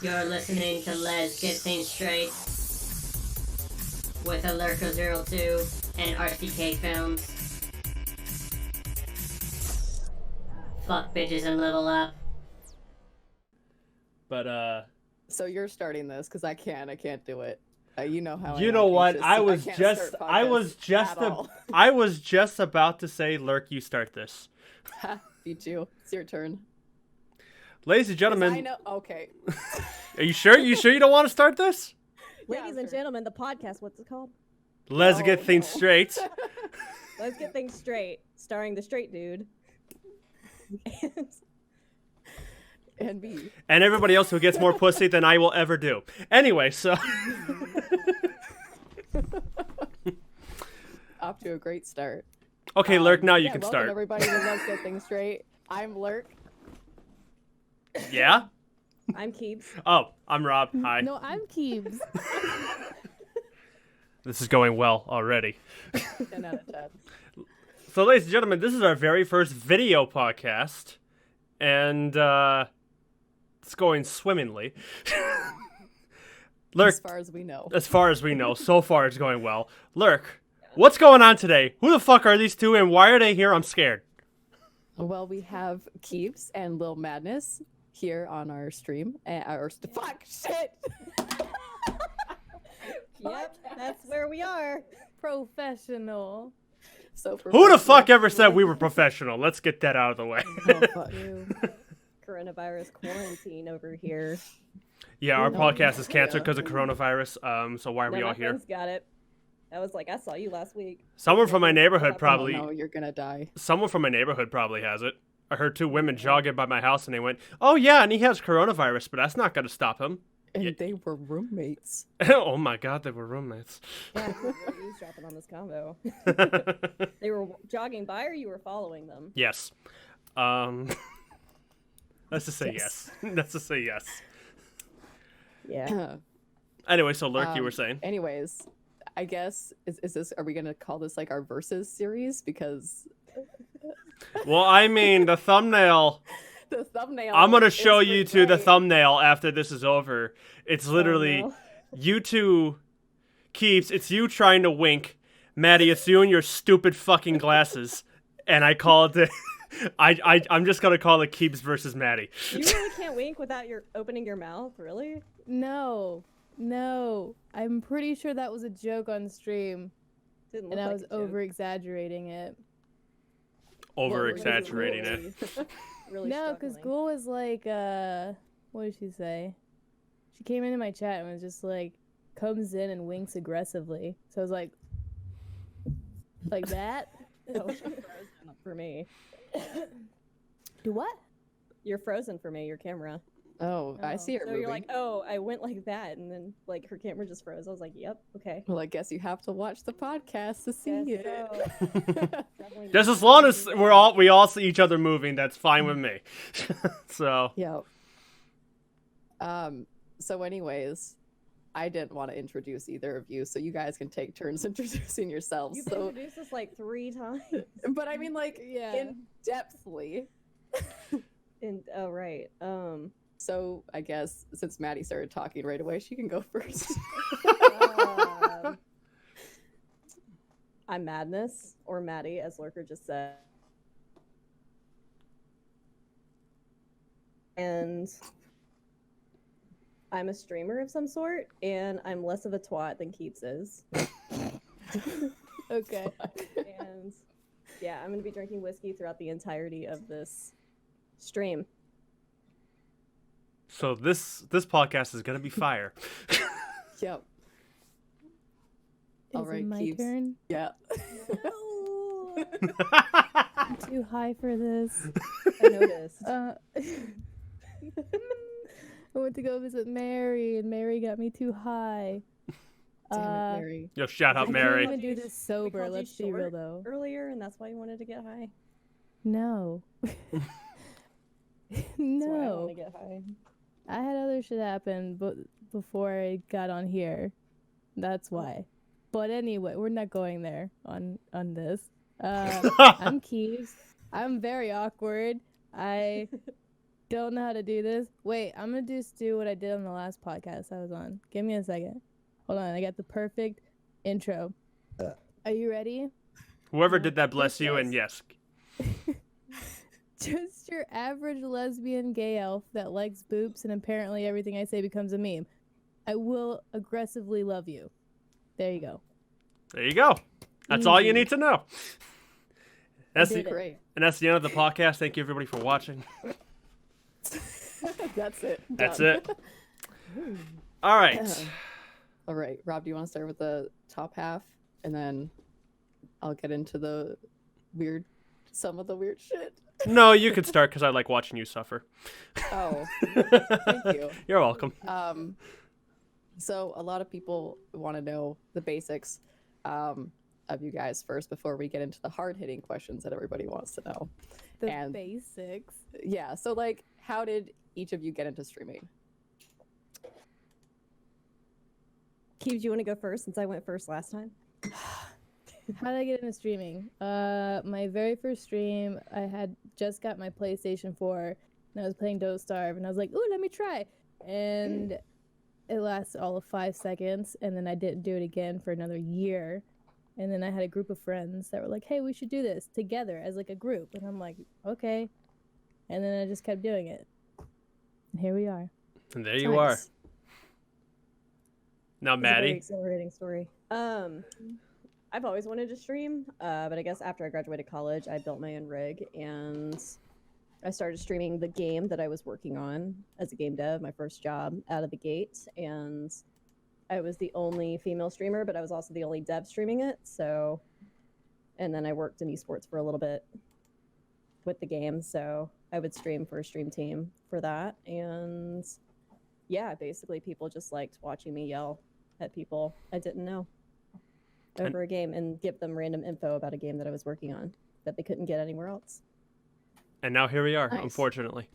You're listening to Les Get Things Straight with Alerco02 and RCK Films. Fuck bitches and level up. But So you're starting this because I can't do it. You know how you I know am what? anxious, I so was can't just start I was podcasts just at all. I was just about to say, Lurk, you start this. Me too. It's your turn. Ladies and 'Cause I gentlemen, know. Okay. are you sure? You sure you don't want to start this? Ladies and sure. gentlemen, the podcast, what's it called? Let's get Oh, things no. straight. Let's Get Things Straight, starring the straight dude. And me. And everybody else who gets more pussy than I will ever do. Anyway, so Off to a great start. okay, Lurk, now you Yeah, can welcome start. everybody to Let's Get Things Straight. I'm Lurk. Yeah? I'm Keebz. Oh, I'm Rob. Hi. No, I'm Keebz. This is going well already. 10 out of 10. So, ladies and gentlemen, this is our very first video podcast, and it's going swimmingly. Lurk, As far as we know. as far as we know, so far it's going well. Lurk, what's going on today? Who the fuck are these two, and why are they here? I'm scared. Well, we have Keebz and Lil Madness here on our stream. Fuck, shit! Yep, that's where we are. Professional. So Who the fuck ever said we were professional? Let's get that out of the way. Oh, fuck. Coronavirus quarantine over here. Yeah, our No, podcast is yeah. canceled because of coronavirus. So why are we No, all my here? friends got it. I was like, I saw you last week. Someone from my neighborhood probably. Oh, no, you're gonna die. Someone from my neighborhood probably has it. I heard two women jogging by my house, and they went, "Oh yeah, and he has coronavirus, but that's not gonna stop him." And Yeah. they were roommates. Oh my god, they were roommates. Yeah, you were eavesdropping on this convo. They were jogging by, or you were following them? Yes. Let's just say yes. Let's just say yes. Yeah. Anyway, so Lurk, you were saying. Anyways, I guess is this? Are we gonna call this like our versus series? Because Well, I mean, the thumbnail. the thumbnail. I'm gonna is show for you to the Gray. thumbnail after this is over. It's literally no. you two, Keeps. It's you trying to wink, Maddie. It's you and your stupid fucking glasses, and I called it. I'm just gonna call it Keeps versus Maddie. You really can't wink without your opening your mouth, really? No. I'm pretty sure that was a joke on stream, Didn't look and I like was a joke. over exaggerating it. Over Well, exaggerating it. Really No, because struggling. Ghoul was like, what did she say? She came into my chat and was just like, comes in and winks aggressively. So I was like that? Oh, she's frozen for me. Do what? You're frozen for me, your camera. Oh, I see her So moving. you're like, oh, I went like that, and then like her camera just froze. I was like, yep, okay. Well, I guess you have to watch the podcast to see Guess it. so. Definitely Just not as long as doing we all see each other moving, that's fine with me. So Yeah. So anyways, I didn't want to introduce either of you, so you guys can take turns introducing yourselves. You've So, introduced us like 3 times. but I mean, like, Yeah. in depthly. And oh right. So I guess since Maddie started talking right away, she can go first. um, I'm Madness, or Maddie, as Lurker just said. And I'm a streamer of some sort, and I'm less of a twat than Keeps is. Okay. And yeah, I'm gonna be drinking whiskey throughout the entirety of this stream. So this podcast is gonna be fire. Yep. Is All right, it my Keebz. turn? Yeah. No, I'm too high for this. I noticed. I went to go visit Mary, and Mary got me too high. Damn it, Mary. Yo, shut up, I Mary. can't even do this We sober. called you Let's be real short though. earlier, and that's why you wanted to get high. No. That's why I No. want to get high. I had other shit happen, but before I got on here, that's why. But anyway, we're not going there on this. I'm Keebz. I'm very awkward. I don't know how to do this. Wait, I'm gonna just do what I did on the last podcast I was on. Give me a second. Hold on, I got the perfect intro. Are you ready? Whoever did that, bless you, and yes. Just your average lesbian gay elf that likes boobs, and apparently everything I say becomes a meme. I will aggressively love you. There you go. There you go. That's all you Easy. need to know. That's did the, it. Great. and that's the end of the podcast. Thank you, everybody, for watching. That's it. That's Done. it. All right. All right, Rob, do you want to start with the top half, and then I'll get into some of the weird shit. No, you could start because I like watching you suffer. Oh, thank you. You're welcome. So a lot of people want to know the basics of you guys first before we get into the hard-hitting questions that everybody wants to know. The And- basics. Yeah, so like, how did each of you get into streaming? Keebz, you want to go first since I went first last time? How did I get into streaming? My very first stream, I had just got my PlayStation 4, and I was playing Don't Starve, and I was like, ooh, let me try. And it lasted all of 5 seconds, and then I didn't do it again for another year. And then I had a group of friends that were like, hey, we should do this together as like a group. And I'm like, okay. And then I just kept doing it. And here we are. And there you are. Nice. Now, It's a very Maddie. exhilarating story. I've always wanted to stream, but I guess after I graduated college, I built my own rig and I started streaming the game that I was working on as a game dev, my first job out of the gate. And I was the only female streamer, but I was also the only dev streaming it. So, and then I worked in esports for a little bit with the game. So I would stream for a stream team for that. And yeah, basically people just liked watching me yell at people I didn't know over a game and give them random info about a game that I was working on that they couldn't get anywhere else. And now here we are, Nice. unfortunately.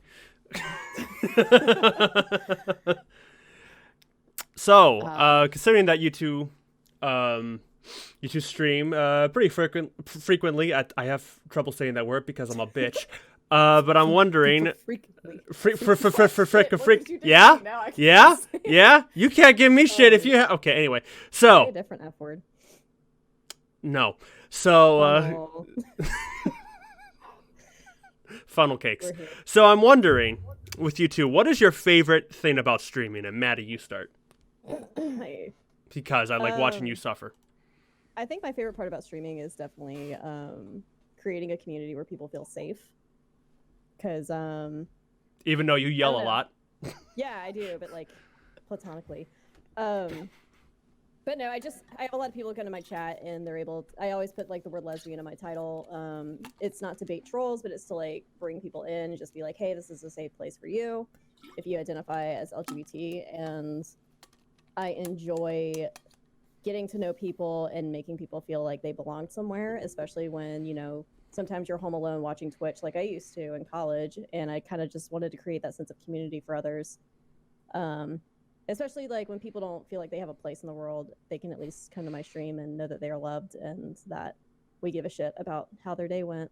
So, considering that you two stream pretty frequently, I have trouble saying that word because I'm a bitch. But I'm wondering, yeah. You can't give me shit if you. Okay, anyway, Say a so different F word. no, so Oh, funnel cakes. we're here. So I'm wondering, with you two, what is your favorite thing about streaming? And Maddie, you start Hi. because I like watching you suffer. I think my favorite part about streaming is definitely creating a community where people feel safe. Because, Even though you yell a know. lot. yeah, I do, but like platonically. But no, I have a lot of people come to my chat and they're able I always put like the word lesbian in my title. It's not to bait trolls, but it's to like bring people in and just be like, hey, this is a safe place for you if you identify as LGBT. And I enjoy getting to know people and making people feel like they belong somewhere, especially when, you know, sometimes you're home alone watching Twitch like I used to in college, and I kind of just wanted to create that sense of community for others. Especially like when people don't feel like they have a place in the world, they can at least come to my stream and know that they are loved and that we give a shit about how their day went.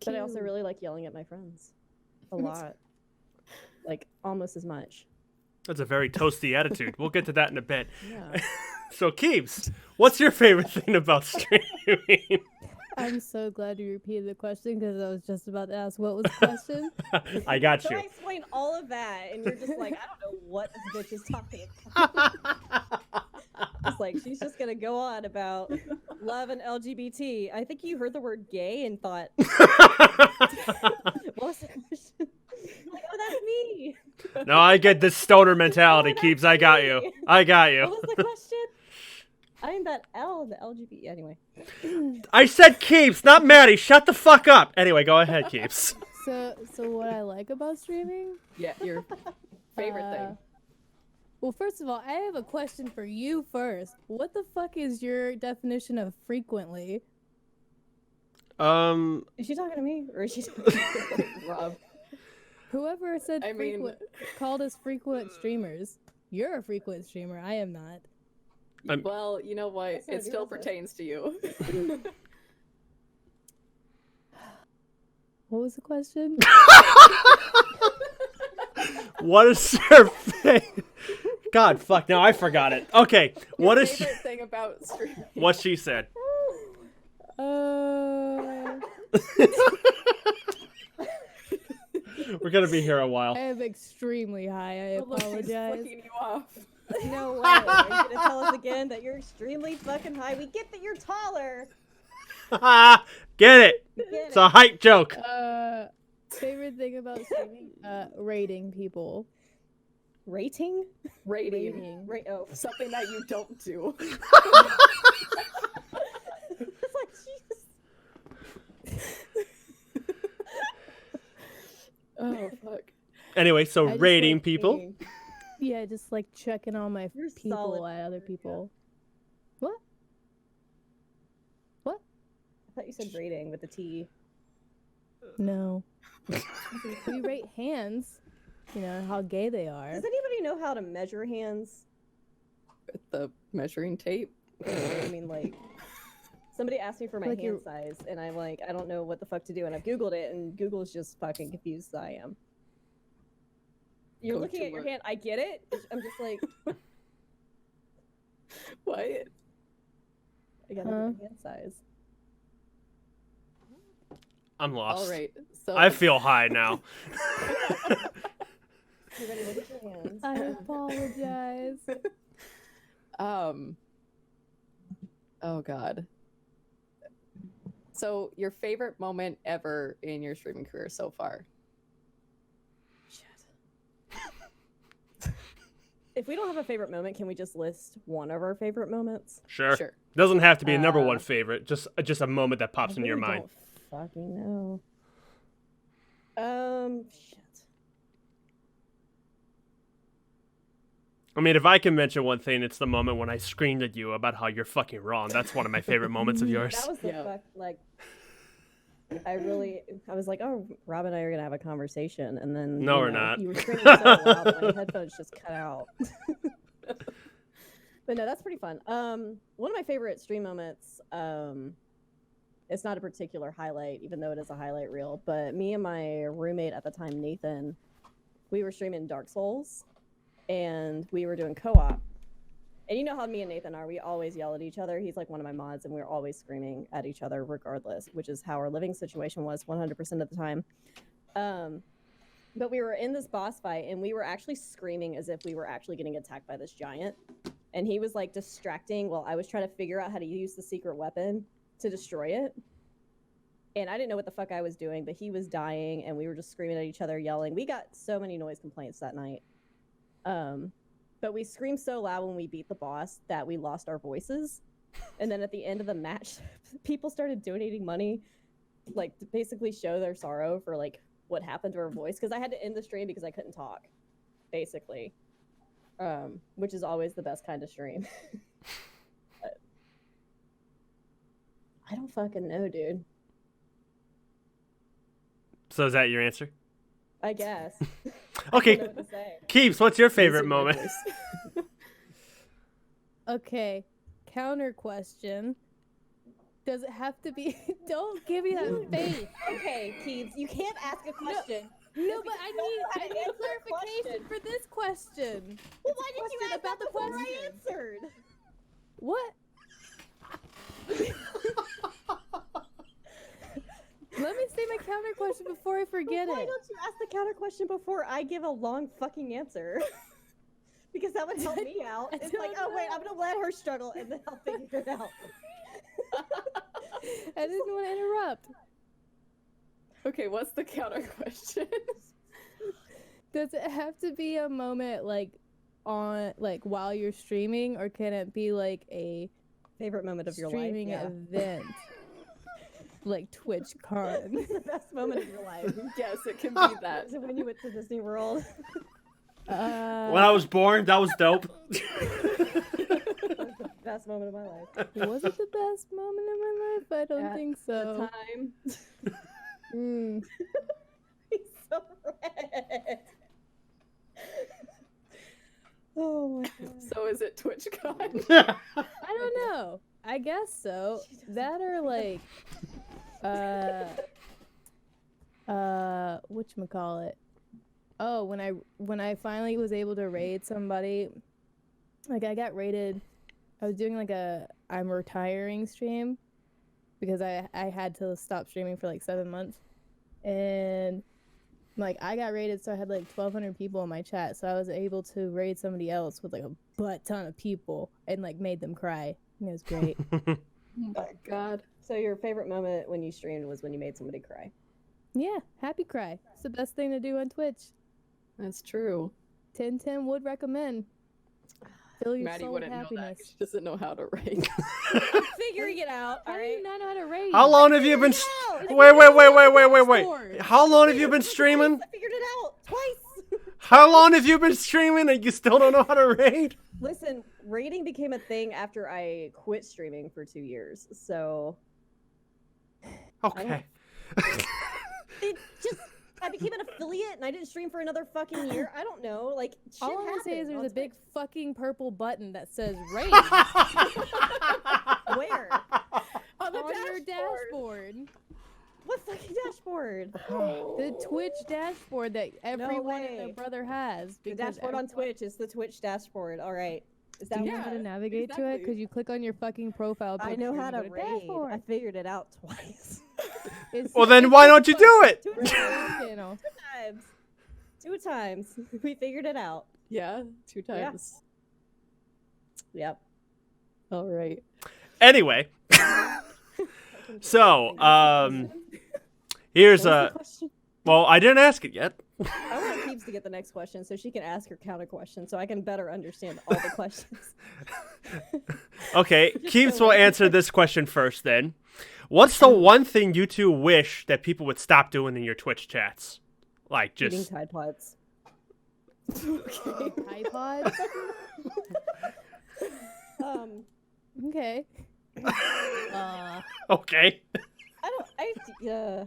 But I also Cute. really like yelling at my friends a lot, like almost as much. That's a very toasty attitude. We'll get to that in a bit. Yeah. So, Keebs, what's your favorite thing about streaming? I'm so glad you repeated the question because I was just about to ask what was the question. I got So you. I explain all of that, and you're just like, I don't know what this bitch is talking about. It's like she's just gonna go on about love and LGBT. I think you heard the word gay and thought, what was the question? I'm like, oh, that's me. No, I get this stoner mentality, Oh, Keebs. that's I got you. me. I got What you. was the question? I'm that L, the LGBT. Anyway, I said Keebs, not Maddie. Shut the fuck up. Anyway, go ahead, Keebs. So what I like about streaming? Yeah, your favorite thing. Well, first of all, I have a question for you first. What the fuck is your definition of frequently? is she talking to me or is she talking to Rob. Whoever said I mean- frequent called us frequent streamers. You're a frequent streamer. I am not. I'm- Well, you know what? That's not It still good, is it? pertains to you. What was the question? What is your favorite? God, fuck. Now I forgot it. Okay. What Your is favorite thing about streaming? what she said? We're gonna be here a I while. am extremely high. I Oh, look, he's apologize. flicking you off. No way. Are you gonna tell us again that you're extremely fucking high? We get that you're taller. Get it? We get It's a height joke. Favorite thing about streaming? Rating people. Rating? Rating. Oh. Something that you don't do. It's like, Jesus. Oh, fuck. Anyway, so I just rating like people. Being- Yeah, just like checking all my You're people solid, at other Erica. people. What? What? I thought you said rating with the T. No. We rate hands. You know how gay they are. Does anybody know how to measure hands? With the measuring tape. I mean, like, somebody asked me for my Like hand you're- size, and I'm like, I don't know what the fuck to do, and I've Googled it, and Google's just fucking confused as I am. You're Go looking to at your work. hand. I get it. I'm just like, What? I gotta look at hand size. I'm lost. All right. So I feel high now. You ready to look at your hands? I apologize. Oh God. So your favorite moment ever in your streaming career so far? If we don't have a favorite moment, can we just list one of our favorite moments? Sure. Sure. Doesn't have to be a number one Uh, favorite. Just a moment that pops I into your really mind. Don't fucking know. Shit. I mean, if I can mention one thing, it's the moment when I screamed at you about how you're fucking wrong. That's one of my favorite moments of yours. That was the Yeah. fuck, like, I was like, oh, Rob and I are gonna have a conversation, and then No, you we're know, not. You were screaming so loud that my headphones just cut out. But no, that's pretty fun. One of my favorite stream moments. It's not a particular highlight, even though it is a highlight reel. But me and my roommate at the time, Nathan, we were streaming Dark Souls, and we were doing co-op. And you know how me and Nathan are. We always yell at each other. He's like one of my mods, and we're always screaming at each other regardless, which is how our living situation was 100% of the time. But we were in this boss fight, and we were actually screaming as if we were actually getting attacked by this giant. And he was like distracting while I was trying to figure out how to use the secret weapon to destroy it. And I didn't know what the fuck I was doing, but he was dying, and we were just screaming at each other, yelling. We got so many noise complaints that night. But we screamed so loud when we beat the boss that we lost our voices. And then at the end of the match, people started donating money, like to basically show their sorrow for like what happened to our voice. Because I had to end the stream because I couldn't talk, basically. Which is always the best kind of stream. But I don't fucking know, dude. So is that your answer? I guess. Okay, I don't know what to say. Keeps, what's your favorite Using my moment? voice. Okay, counter question. Does it have to be? Don't give me that face. Okay, Keebz, you can't ask a question. No, but Because you don't know how I to need answer a clarification question. for this question. Well, why did you question ask about about the before I question. answered? What? Let me say my counter question before I forget Why it. don't you ask the counter question before I give a long fucking answer? Because that would help me out. I It's like, don't oh wait, know. I'm gonna let her struggle and then I'll figure it out. I didn't want to interrupt. Okay, what's the counter question? Does it have to be a moment like on like while you're streaming, or can it be like a Favorite moment of your life? streaming Yeah. event? Like TwitchCon. What's the best moment of your life? Yes, it can be that. Is it when you went to Disney World? When I was born, that was dope. That was the best moment of my life. Was it the best moment of my life? I don't At think The so. time. Mm. He's so red. Oh my god. So is it TwitchCon? I don't know. I guess so. That or like whatchamacallit. Oh, when I finally was able to raid somebody, like I got raided. I was doing like a I'm retiring stream because I had to stop streaming for like 7 months, and like I got raided, so I had like 1,200 people in my chat, so I was able to raid somebody else with like a butt ton of people and like made them cry, and it was great. Oh my god. So your favorite moment when you streamed was when you made somebody cry. Yeah, happy cry. It's the best thing to do on Twitch. That's true. 1010 would recommend. Fill your Maddie soul with wouldn't know that 'cause happiness. she doesn't know how to rate. I'm figuring it out. How All do you right. not know how to rate? How long have you been? It's Wait. How long have you been streaming? I figured it out twice. How long have you been streaming and you still don't know how to raid? Listen, rating became a thing after I quit streaming for 2 years. So Okay. it just I became an affiliate and I didn't stream for another fucking year. I don't know. Like shit All I'm gonna say is happened there's on a big fucking purple button that says rate Twitch. Where? On the on your dashboard. What fucking dashboard? The Twitch dashboard that everyone and their way. brother has. The because dashboard on everyone- Twitch is the Twitch dashboard. All right. Is that Do you what know how to Yeah, navigate to it? exactly. Because you click on your fucking profile picture. I know how and to you go raid. dashboard. I figured it out twice. It's- Well, then it's why so don't you fun. do it? Raid your channel. times. 2 times. We figured it out. Yeah, 2 times. Yep. All right. Anyway, so here's What was the a. question? Well, I didn't ask it yet. I want Keebs to get the next question so she can ask her counter question so I can better understand all the questions. Okay, Just Keeps so will like- answer this question first. Then, what's the one thing you two wish that people would stop doing in your Twitch chats? Like Eating just Tide Pods. iPod? Okay. okay. Yeah.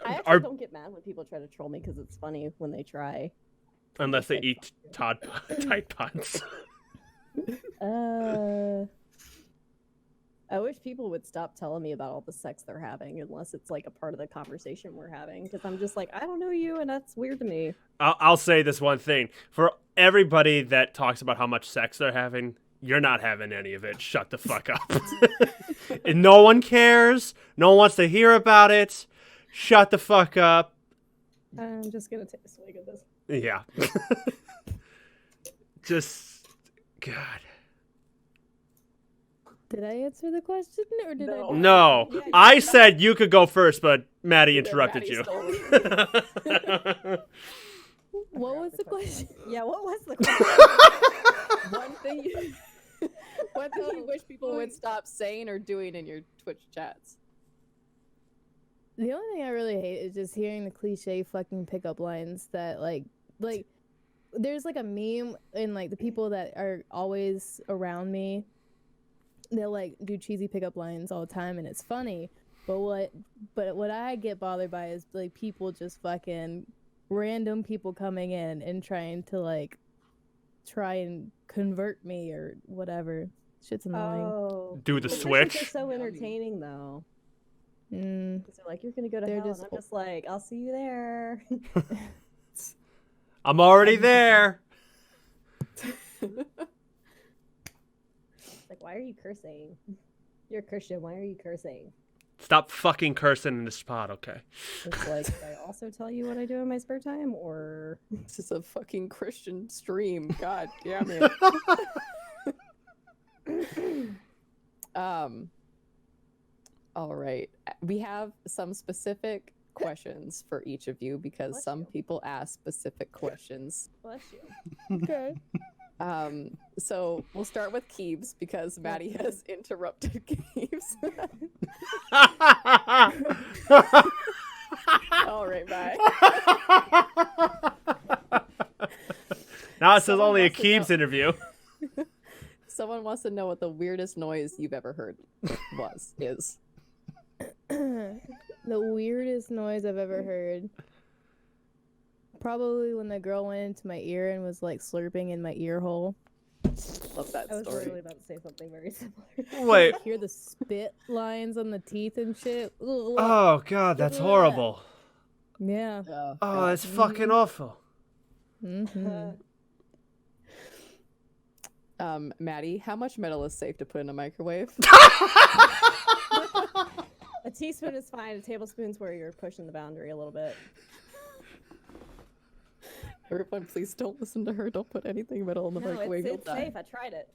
I actually Are, don't get mad when people try to troll me because it's funny when they try. unless they eat Tide Pods. I wish people would stop telling me about all the sex they're having unless it's like a part of the conversation we're having because I'm just like, I don't know you and that's weird to me. I'll say this one thing for everybody that talks about how much sex they're having. You're not having any of it. Shut the fuck up. And no one cares. No one wants to hear about it. Shut the fuck up. I'm just gonna take a swig of this. Yeah. Just, God. Did I answer the question or did No. I? No, Yeah, I said you could go first, but Maddie Then interrupted Maddie you. stole it. What was the question? Yeah, what was the question? One thing you wish people would stop saying or doing in your Twitch chats. The only thing I really hate is just hearing the cliche fucking pickup lines that like there's like a meme and like the people that are always around me, they'll like do cheesy pickup lines all the time and it's funny. But what I get bothered by is like people just fucking random people coming in and trying to like try and convert me or whatever. Shit's annoying. Oh. Do the They're switch. so entertaining though. Mm. Because they're like, you're gonna go to They're hell, just and I'm just like, I'll see you there. I'm already there. Like, why are you cursing? You're a Christian. Why are you cursing? Stop fucking cursing in this spot, okay? It's like, did I also tell you what I do in my spare time, or This is a fucking Christian stream. God damn it. All right. We have some specific questions for each of you because Bless some you. people ask specific questions. bless you? Okay. So we'll start with Keebs because Maddie has interrupted Keebs. All right, bye. Now it says Someone only a wants to know. Keebs interview. Someone wants to know what the weirdest noise you've ever heard is. The weirdest noise I've ever heard. Probably when the girl went into my ear and was like slurping in my ear hole. Love that I was story. literally about to say something very similar. Wait. Hear the spit lines on the teeth and shit. Ugh. Oh, God, that's horrible. Yeah. Oh, that's fucking awful. Mm-hmm. Maddie, how much metal is safe to put in a microwave? A teaspoon is fine. A tablespoon's where you're pushing the boundary a little bit. Everyone, please don't listen to her. Don't put anything metal in the No, microwave. You'll it's die. safe. I tried it.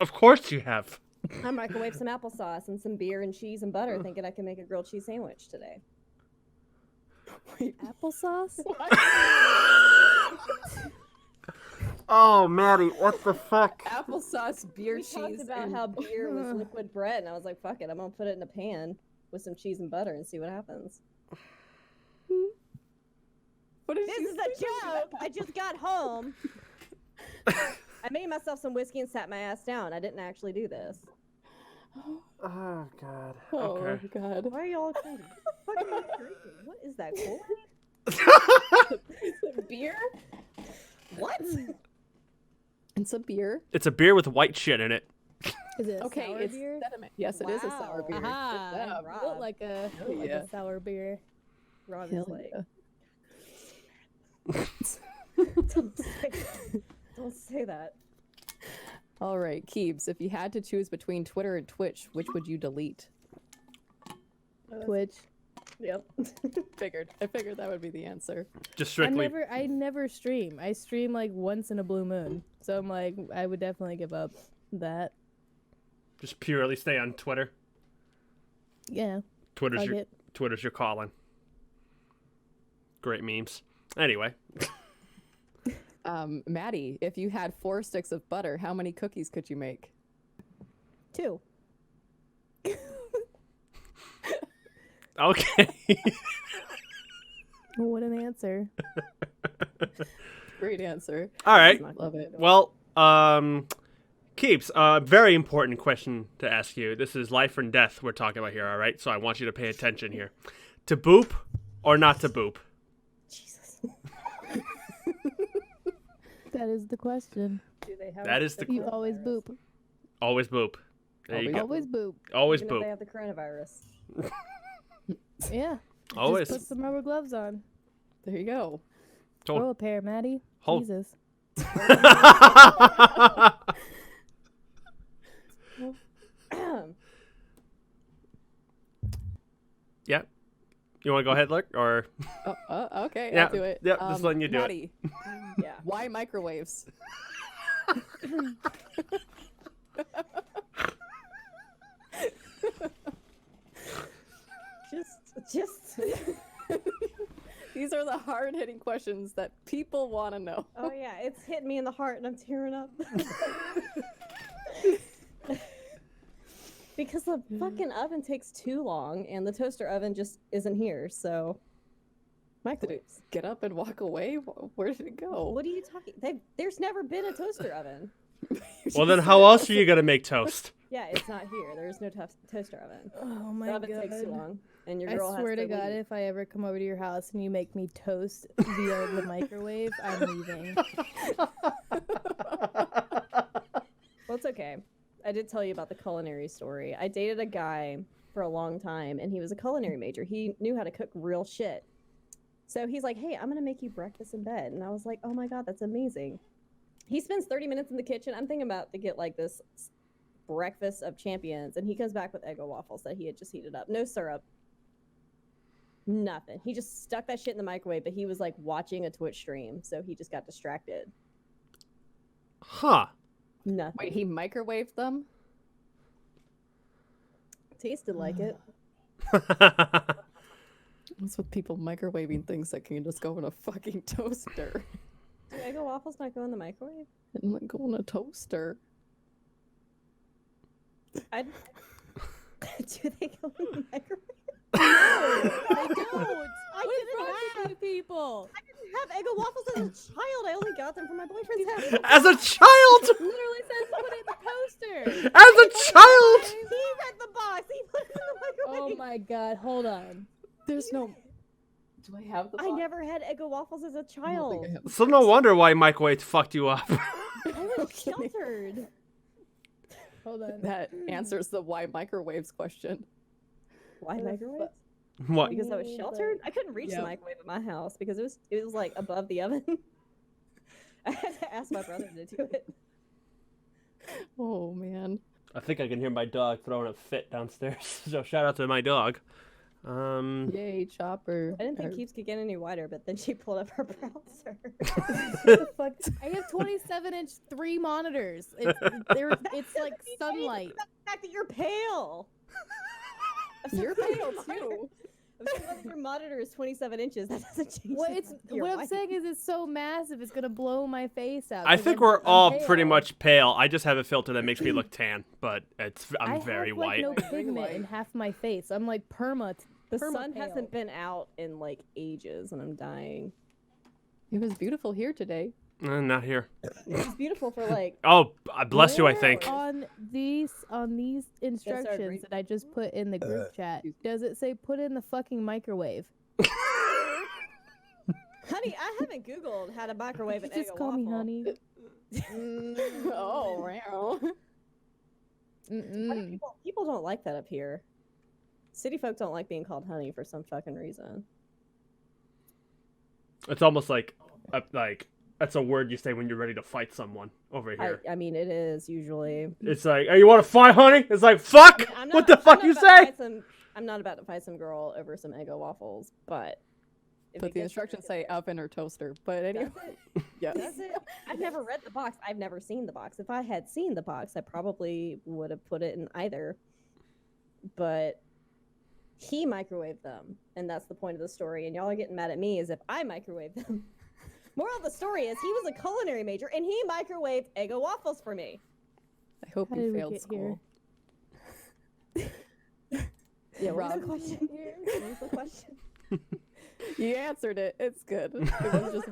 Of course you have. I microwaved some applesauce and some beer and cheese and butter, thinking I could make a grilled cheese sandwich today. Applesauce? Oh, Maddie, what the fuck? Applesauce, beer, We cheese, talked about and... how beer was liquid bread, and I was like, fuck it, I'm gonna put it in a pan with some cheese and butter and see what happens. What did This you is a joke! I just got home. I made myself some whiskey and sat my ass down. I didn't actually do this. Oh, God. Oh, Okay. God. Why are y'all crazy? What the fuck are you drinking? What is that, Kool-Aid? Beer? What? And some beer. It's a beer with white shit in it. Is it a Okay, sour it's beer? sediment. Yes, it is a sour Wow. beer. Good Aha! job. Built like a, built like yeah. a sour beer. Rob Hell is like, yeah. don't say that. All right, Keebs, if you had to choose between Twitter and Twitch, which would you delete? Twitch. Yep. I figured that would be the answer. Just strictly. I never stream. I stream like once in a blue moon. So I'm like, I would definitely give up that. Just purely stay on Twitter. Yeah. Twitter's Fuck it. your calling. Great memes. Anyway. Maddie, if you had 4 sticks of butter, how many cookies could you make? 2. Okay. What an answer. Great answer. All right. Love it. Well, Keeps, very important question to ask you. This is life and death we're talking about here, all right? So I want you to pay attention here. To boop or not to boop? Jesus. That is the question. Do they have That is the- You always boop. Always boop. There you go. Always boop. Always Even if they boop. have the coronavirus. Yeah. Always. Just put some rubber gloves on. There you go. Throw a pair, Maddie. Hold- Jesus. Yeah. You want to go ahead, look, or Okay, Yeah, I'll do it. yep, just letting you do it. Maddie, Yeah. why microwaves? Just. These are the hard-hitting questions that people want to know. Oh yeah, it's hitting me in the heart and I'm tearing up. Because the fucking oven takes too long and the toaster oven just isn't here, so Did it microwaves. get up and walk away? Where did it go? What are you talking? There's never been a toaster oven. well, then how else are you gonna make toast? Yeah, it's not here. There's no toaster oven. Oh my The oven god. takes too long, and your I girl swear has to to God, leave. if I ever come over to your house and you make me toast via the microwave, I'm leaving. Well, it's okay. I did tell you about the culinary story. I dated a guy for a long time, and he was a culinary major. He knew how to cook real shit. So he's like, hey, I'm going to make you breakfast in bed. And I was like, oh my God, that's amazing. He spends 30 minutes in the kitchen. I'm thinking about to get like this breakfast of champions. And he comes back with Eggo waffles that he had just heated up. No syrup. Nothing. He just stuck that shit in the microwave, but he was like watching a Twitch stream. So he just got distracted. Huh. Nothing. Wait, he microwaved them? Tasted like it. What's with people microwaving things that can just go in a fucking toaster? Do Eggo waffles not go in the microwave? And like go in a toaster. I do they go in the microwave? They don't. I What's didn't wrong with you people? have Eggo waffles as a child. I only got them from my boyfriend's house. As a child. It literally says put it in the toaster. As a child. He read the box. He put it in the Oh microwave. my god, hold on. There's no. Do I have the? I never had Eggo waffles as a child. So no wonder why microwave fucked you up. I was sheltered. Hold on. That answers the why microwaves question. Why microwave? What? because I was mean, sheltered. but- I couldn't reach the Yep. microwave at my house because it was like above the oven. I had to ask my brother to do it. Oh man. I think I can hear my dog throwing a fit downstairs. So shout out to my dog. Yay, Chopper. I didn't think Keeps could get any wider, but then she pulled up her browser. What the fuck? I have 27-inch 3 monitors. It's like sunlight. The fact that you're pale. I'm so You're glad pale your too. I'm so glad that your monitor is 27 inches. That doesn't change. What the it's fact that you're what I'm white. saying is it's so massive it's gonna blow my face out. I 'cause think I'm- we're I'm all pretty pale. much pale. I just have a filter that makes me look tan, but I'm I very have, white. Like, no Very pigment white. in half my face. I'm like The sun pale. hasn't been out in like ages, and I'm dying. It was beautiful here today. Not here. It's beautiful for like. Oh, bless you, I Where think. On these instructions read. that I just put in the group chat, does it say put in the fucking microwave? Honey, I haven't Googled how to microwave an egg Just or call me waffle. honey. Oh wow. Honey, Mm-mm. people don't like that up here. City folk don't like being called honey for some fucking reason. It's almost like that's a word you say when you're ready to fight someone over here. I mean, it is usually. It's like, hey, you want to fight, honey? It's like, fuck! I'm What the fuck I'm you not about to say? fight I'm not about to fight some girl over some Eggo waffles, but. if But it the gets- instructions say oven or toaster. But anyway, yes. Does it? I've never read the box. I've never seen the box. If I had seen the box, I probably would have put it in either. But he microwaved them, and that's the point of the story. And y'all are getting mad at me as if I microwaved them. Moral of the story is he was a culinary major, and he microwaved Eggo waffles for me. I hope How you did we failed get school. Yeah, what was Rob. the question? What was the question? You answered it. It's good. It was just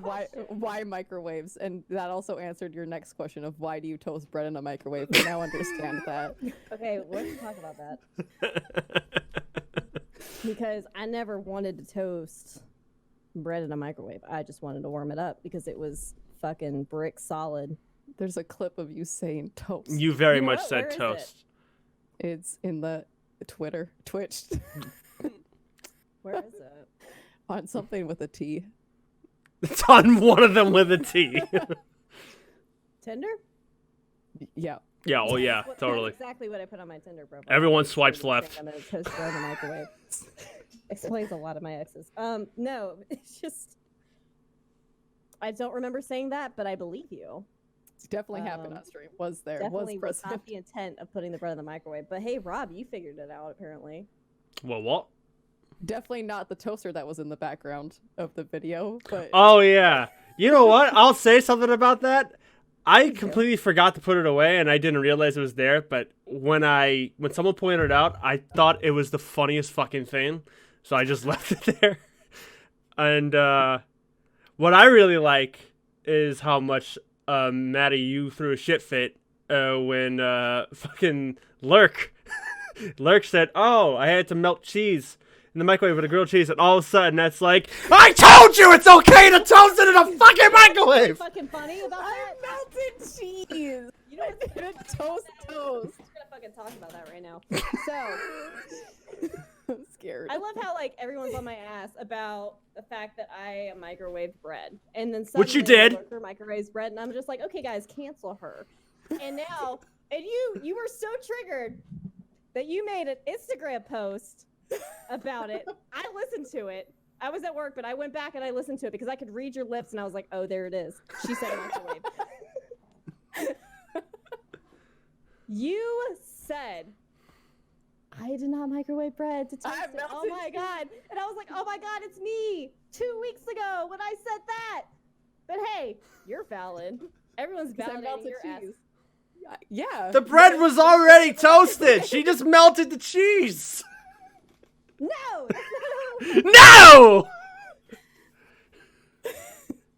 why microwaves, and that also answered your next question of why do you toast bread in a microwave. We now understand that. Okay, let's talk about that. Because I never wanted to toast bread in a microwave. I just wanted to warm it up because it was fucking brick solid. There's a clip of you saying toast. You very You know much what? said Where is it? toast. It's in the Twitch, Where is it? on something with a T. It's on one of them with a T. Tinder? Yeah. Yeah, oh yeah, Well, totally. That's exactly what I put on my Tinder profile. Everyone Saying swipes I'm left. gonna toast bread in the microwave. Explains a lot of my exes. No, it's just I don't remember saying that, but I believe you. It's definitely happened on stream. Was there? Definitely was was present. not the intent of putting the bread in the microwave. But hey, Rob, you figured it out apparently. Well, what? Definitely not the toaster that was in the background of the video. But Oh yeah. You know what? I'll say something about that. I completely forgot to put it away, and I didn't realize it was there. But when someone pointed it out, I thought it was the funniest fucking thing, so I just left it there. And what I really like is how much Maddie, you threw a shit fit when fucking Lurk said, "Oh, I had to melt cheese in the microwave with a grilled cheese," and all of a sudden that's like, I told you it's okay to toast it in a fucking microwave. Fucking funny about that? melted cheese. You know what's Gonna toast toast. I'm gonna fucking talk about that right now. So I'm scared. I love how like everyone's on my ass about the fact that I microwaved bread, and then Which you suddenly did. Lurker microwaves bread, and I'm just like, okay, guys, cancel her. And now, and you were so triggered that you made an Instagram post about it. I listened to it. I was at work, but I went back and I listened to it because I could read your lips, and I was like, oh, there it is. She said microwave. You said, I did not microwave bread to toast I it. Oh melted my god. And I was like, oh my god, it's me 2 weeks ago when I said that. But hey, you're valid. Everyone's 'Cause I validating melted your ass. cheese. Yeah. The bread was already toasted. She just melted the cheese. No! That's not No!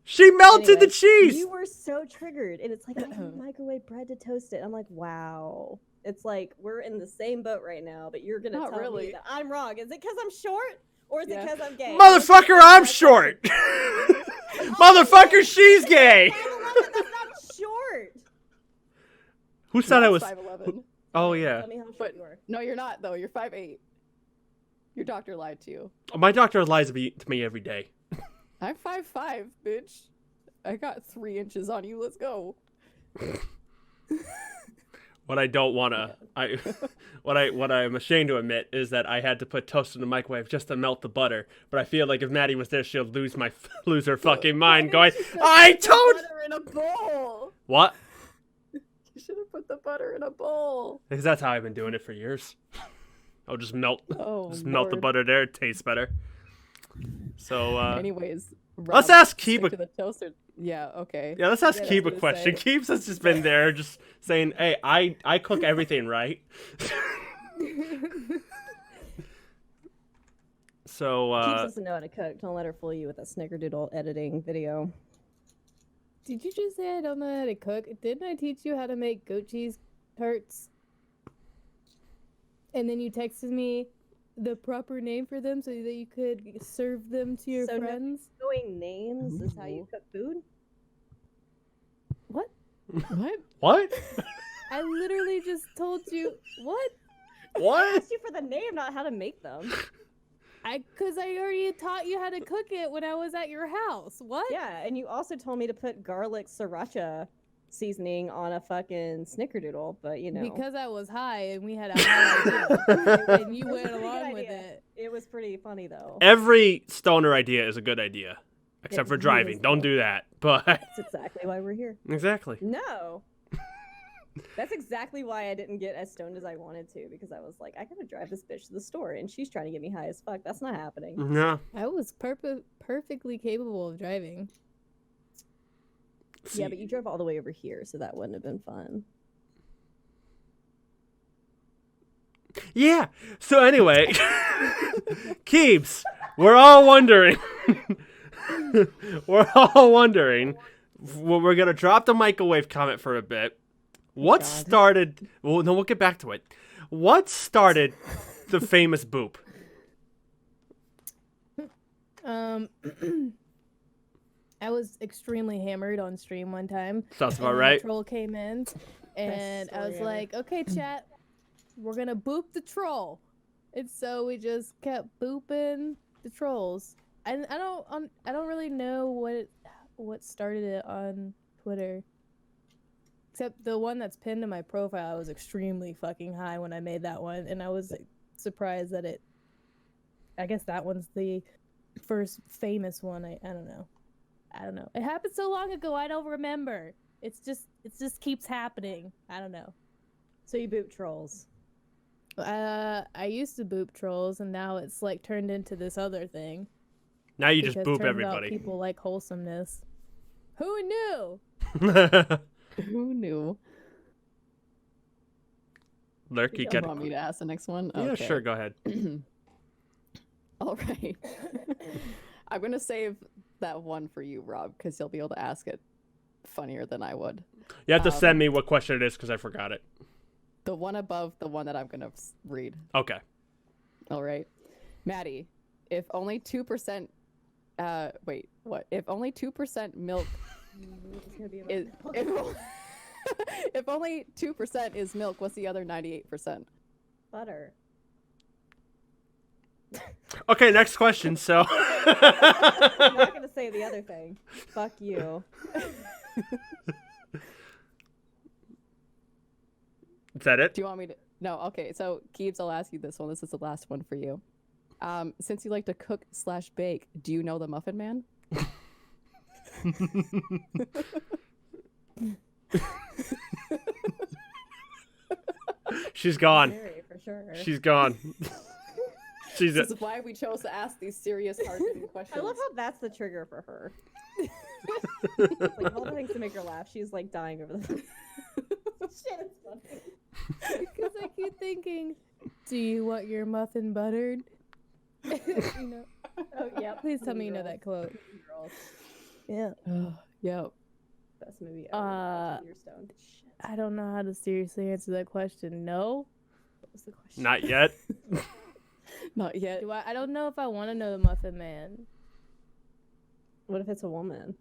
She melted the Anyways, cheese. You were so triggered, and it's like, I can microwave bread to toast it. I'm like, wow. It's like we're in the same boat right now, but you're gonna Not tell really. me that I'm wrong. Is it because I'm short, or is it Yeah. because I'm gay? Motherfucker, I'm short. Motherfucker, she's gay. 5'11", that's not short. Who said I was? 5'11". Oh yeah. Tell me how short But you are. no, you're not though. You're 5'8". Your doctor lied to you. My doctor lies to me every day. I'm 5'5", bitch. I got 3 inches on you. Let's go. What I don't wanna, what I'm ashamed to admit is that I had to put toast in the microwave just to melt the butter. But I feel like if Maddie was there, she'll lose her fucking mind. Going, I told. Butter in a bowl. What? You should have put the butter in a bowl. Because that's how I've been doing it for years. I'll just melt the Lord. butter there. It tastes better. So, Anyways, let's Rob, ask stick Keeb to the toaster. Yeah, okay. Yeah, let's ask Yeah, I Keeb was a gonna question. say. Keeb's has just been there, just saying, "Hey, I cook everything right." So, Keeps doesn't know how to cook. Don't let her fool you with that snickerdoodle editing video. Did you just say I don't know how to cook? Didn't I teach you how to make goat cheese tarts? And then you texted me the proper name for them so that you could serve them to your So no- friends? Knowing names is how you cook food? What? What? what? I literally just told you what? I What? asked you for the name, not how to make them. Cause I already taught you how to cook it when I was at your house. What? Yeah, and you also told me to put garlic sriracha seasoning on a fucking snickerdoodle, but you know. Because I was high and we had a high idea, and you went Pretty good along with idea. it. It was pretty funny though. Every stoner idea is a good idea, except It for really driving. is, Don't though. do that. But That's exactly why we're here. exactly. No. That's exactly why I didn't get as stoned as I wanted to, because I was like, I gotta drive this bitch to the store, and she's trying to get me high as fuck. That's not happening. No. I was perfectly capable of driving. Yeah, but you drove all the way over here, so that wouldn't have been fun. Yeah. So anyway, Keebs, we're all wondering. We're gonna drop the microwave comment for a bit. What God. started? Well, no, we'll get back to it. What started the famous boop? I was extremely hammered on stream one time. Sounds and about then right. The troll came in, and I was story ever. like, "Okay, chat, we're gonna boop the troll." And so we just kept booping the trolls. And I don't really know what started it on Twitter. Except the one that's pinned to my profile, I was extremely fucking high when I made that one, and I was surprised that I guess that one's the first famous one. I don't know. It happened so long ago, I don't remember. It just keeps happening. I don't know. So you boot trolls. I used to boop trolls, and now it's like turned into this other thing. Now you just because boop turns out everybody. people like wholesomeness. Who knew? Who knew? Lurky, You get want me to ask the next one? Yeah, Okay. sure, go ahead. All right. I'm going to save that one for you, Rob, because you'll be able to ask it funnier than I would. You have to send me what question it is because I forgot it. The one above the one that I'm going to read. Okay. All right. Maddie, if only 2%... wait, what? If only 2% milk It's gonna be a is... If only 2% is milk, what's the other 98%? butter. Okay, next question. So. I'm not gonna say the other thing. Fuck you. Is that it? Do you want me to... No, okay. So, Keebs, I'll ask you this one. This is the last one for you. Since you like to cook/bake, do you know the Muffin Man? She's gone. Very, for sure. She's gone. She's This is why we chose to ask these serious, hard-hitting questions. I love how that's the trigger for her. It's like of all the things to make her laugh, she's like dying over the shit. It's funny. Because I keep thinking, do you want your muffin buttered? You know. Oh yeah. Please tell me you know that quote. Yeah. Yep. Best movie ever. You're stoned. Shit. I don't know how to seriously answer that question. No. What was the question? not yet. Not yet. Do I don't know if I want to know the Muffin Man. What if it's a woman?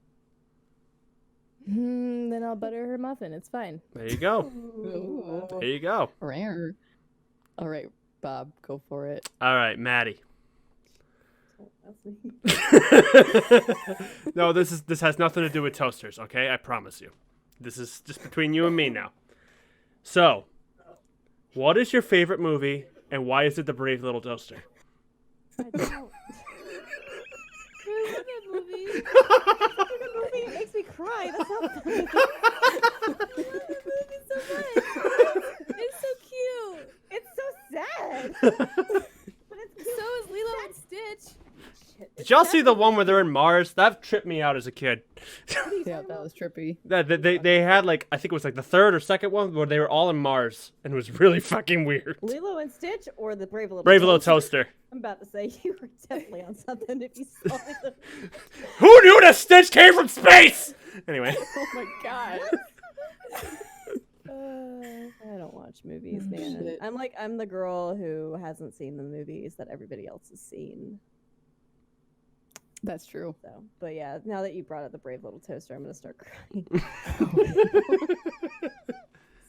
Then I'll butter her muffin. It's fine. There you go. Ooh. There you go. Rare. All right. Bob, go for it. All right, Maddie. That's me. No, this has nothing to do with toasters, okay? I promise you. This is just between you and me now. So, what is your favorite movie, and why is it The Brave Little Toaster? I don't. I love that movie. The movie it makes me cry. That's not funny. I love that movie so much. It's so cute. It's so sad. But it's So is Lilo and Stitch. Did y'all see the one where they're in Mars? That tripped me out as a kid. Yeah, that was trippy. They had like, I think it was like the third or second one where they were all in Mars, and it was really fucking weird. Lilo and Stitch or the Brave Little Brave Little Toaster. I'm about to say you were definitely on something if you saw it. Who knew that Stitch came from space? Anyway. Oh my god. I don't watch movies, man. Shit. I'm the girl who hasn't seen the movies that everybody else has seen. That's true. So, but yeah, now that you brought up the Brave Little Toaster, I'm gonna start crying.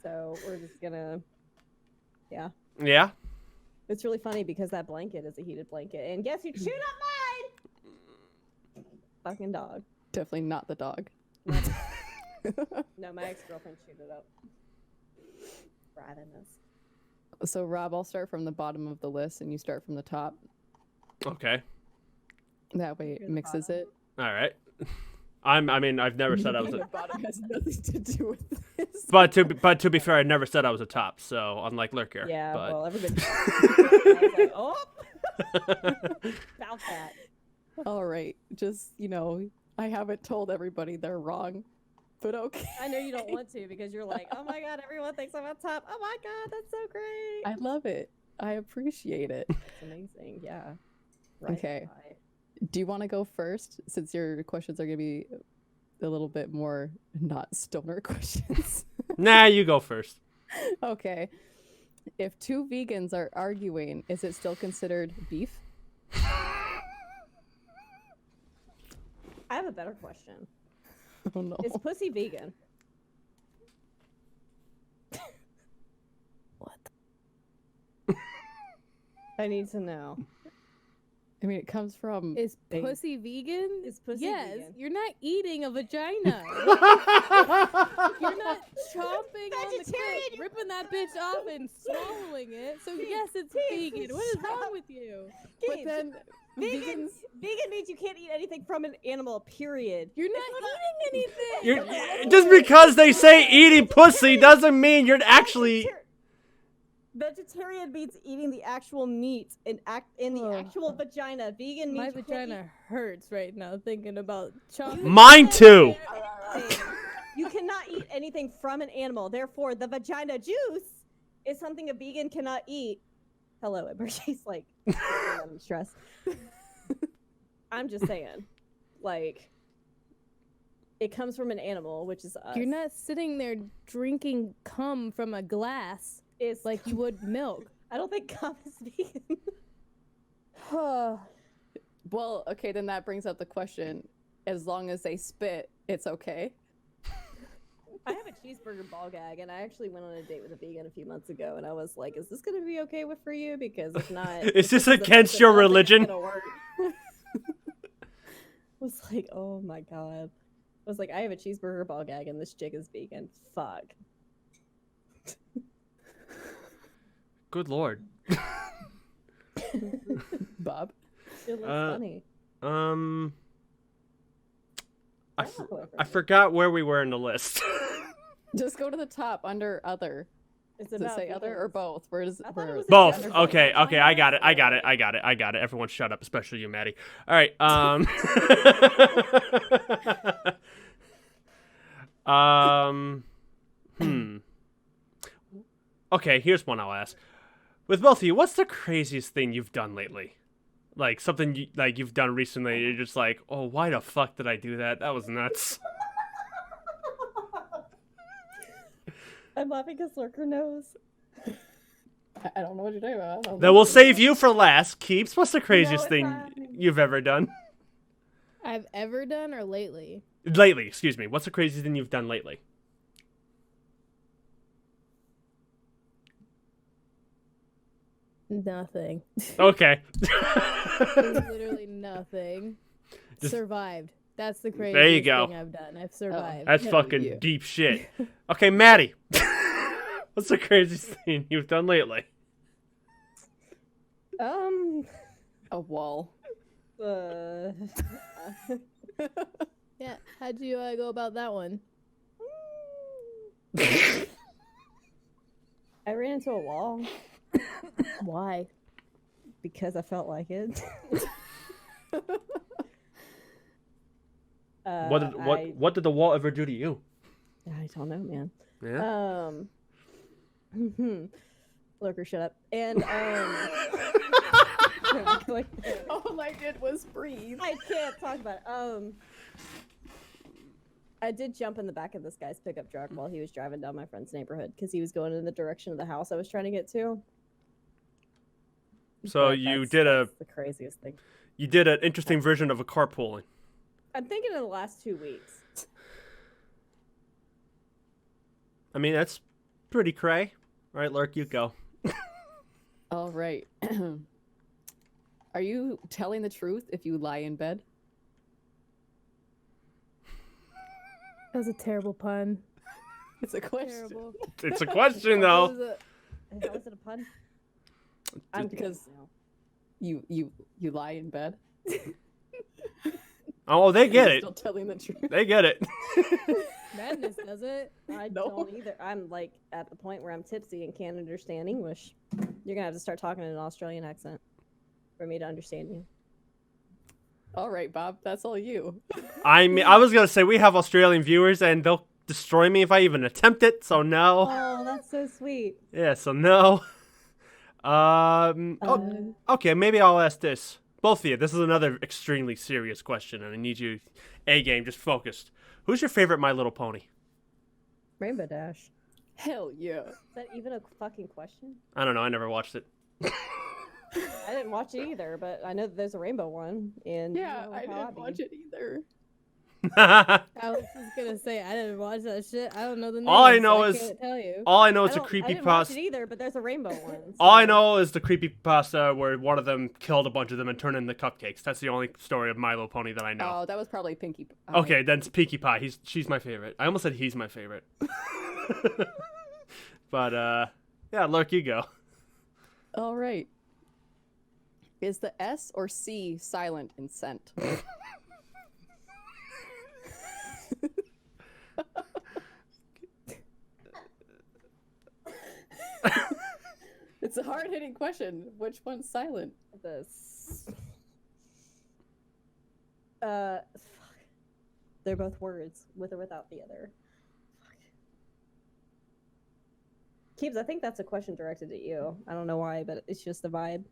So we're just gonna, yeah. Yeah? It's really funny because that blanket is a heated blanket, and guess who chewed up mine? Fucking dog. Definitely not the dog. No, my ex-girlfriend chewed it up. Ravenous. So Rob, I'll start from the bottom of the list and you start from the top. Okay. That way it mixes it. All right. I mean, I've never said I was The a... bottom has nothing to do with this. But to be fair, I never said I was a top, so unlike Lurker. Yeah, but... well, everybody. I was like, oh, about that. All right. Just, I haven't told everybody they're wrong, but okay. I know you don't want to because you're like, oh my god, everyone thinks I'm on top. Oh my god, that's so great. I love it. I appreciate it. It's amazing. Yeah. Right. Okay. Do you want to go first, since your questions are going to be a little bit more not stoner questions? Nah, you go first. Okay. If two vegans are arguing, is it still considered beef? I have a better question. Oh no. Is pussy vegan? What? I need to know. I mean, it comes from. Is a- pussy vegan? Is pussy yes. vegan? You're not eating a vagina. You're not chomping on the clit, ripping that bitch off and swallowing it. So yes, it's vegan. What is wrong with you? But then Vegan means you can't eat anything from an animal, period. You're not eating anything. Just because they say eating pussy doesn't mean you're actually... Vegetarian means eating the actual meat in the actual vagina. Vegan means My you can't vagina hurts right now thinking about chomping. Mine too. You cannot eat anything from an animal. Therefore, the vagina juice is something a vegan cannot eat. Hello, She's like, I'm stressed. I'm just saying, like, it comes from an animal, which is us. You're not sitting there drinking cum from a glass It's like you would milk. I don't think cum is vegan. Well, okay, then that brings up the question: as long as they spit, it's okay. I have a cheeseburger ball gag, and I actually went on a date with a vegan a few months ago, and I was like, "Is this going to be okay for you? Because if not, Is this if it against doesn't, your I don't think it's religion?" gonna work." I was like, "Oh my god!" I was like, "I have a cheeseburger ball gag, and this chick is vegan. Fuck." Good lord. Bob? It looks funny. I forgot where we were in the list. Just go to the top under other. It's Does it about say other or vegans. both? Where does I thought it was Both. gender Okay, bending. okay, I got it. Everyone shut up, especially you, Maddie. All right. Okay, here's one I'll ask. With both of you, what's the craziest thing you've done lately? Like something you've done recently, you're just like, "Oh, why the fuck did I do that? That was nuts." I'm laughing because Lurker knows. I don't know what you're talking about. I don't Then know. we'll save you for last. Keeps, what's the craziest it's thing fine. you've ever done? I've ever done or lately? Lately, excuse me. What's the craziest thing you've done lately? Nothing. Okay. Literally nothing. Just- Survived. That's the craziest There you go. thing I've done. I've survived. That's Hell fucking yeah. deep shit. Okay, Maddie. What's the craziest thing you've done lately? A wall. Uh, Yeah. How'd you go about that one? I ran into a wall Why? because I felt like it. What did the wall ever do to you? I don't know, man. Yeah. Lurker, shut up. And like, All I did was breathe. I can't talk about it. I did jump in the back of this guy's pickup truck while he was driving down my friend's neighborhood because he was going in the direction of the house I was trying to get to. So But you that's the craziest thing. you did an interesting version of a carpooling. I'm thinking in the last 2 weeks. I mean, that's pretty cray. All right, Lurk, you go. All right. Are you telling the truth if you lie in bed? That was a terrible pun. It's a question. Terrible. It's a question, That though. was a- How is it a pun? I'm Because- confused now. You lie in bed? Oh, they get You're it. Still telling the truth. They get it. Madness does it. I No. don't either. I'm like at the point where I'm tipsy and can't understand English. You're gonna have to start talking in an Australian accent for me to understand you. All right, Bob. That's all you. I mean, I was gonna say we have Australian viewers, and they'll destroy me if I even attempt it. So no. Oh, that's so sweet. Yeah. So no. Okay. Maybe I'll ask this. Both of you. This is another extremely serious question, and I need you, A game, just focused. Who's your favorite My Little Pony? Rainbow Dash. Hell yeah. Is that even a fucking question? I don't know. I never watched it. I didn't watch it either, but I know that there's a rainbow one. And Yeah, you know I how didn't be. watch it either. I was just gonna say I didn't watch that shit. I don't know the name. All I know so is- I can't tell you. All I know I is a don't- I didn't watch it creepypasta. either, but there's a rainbow one. All I so- know is the creepypasta where one of them killed a bunch of them and turned into cupcakes. That's the only story of My Little Pony that I know. Oh, that was probably Pinkie. Okay, then it's Pinkie Pie. She's my favorite. I almost said he's my favorite. But yeah, Lurk, you go. All right. Is the S or C silent in scent? It's a hard-hitting question. Which one's silent? This. Fuck. They're both words, with or without the other. Keebs, I think that's a question directed at you. I don't know why, but it's just a vibe.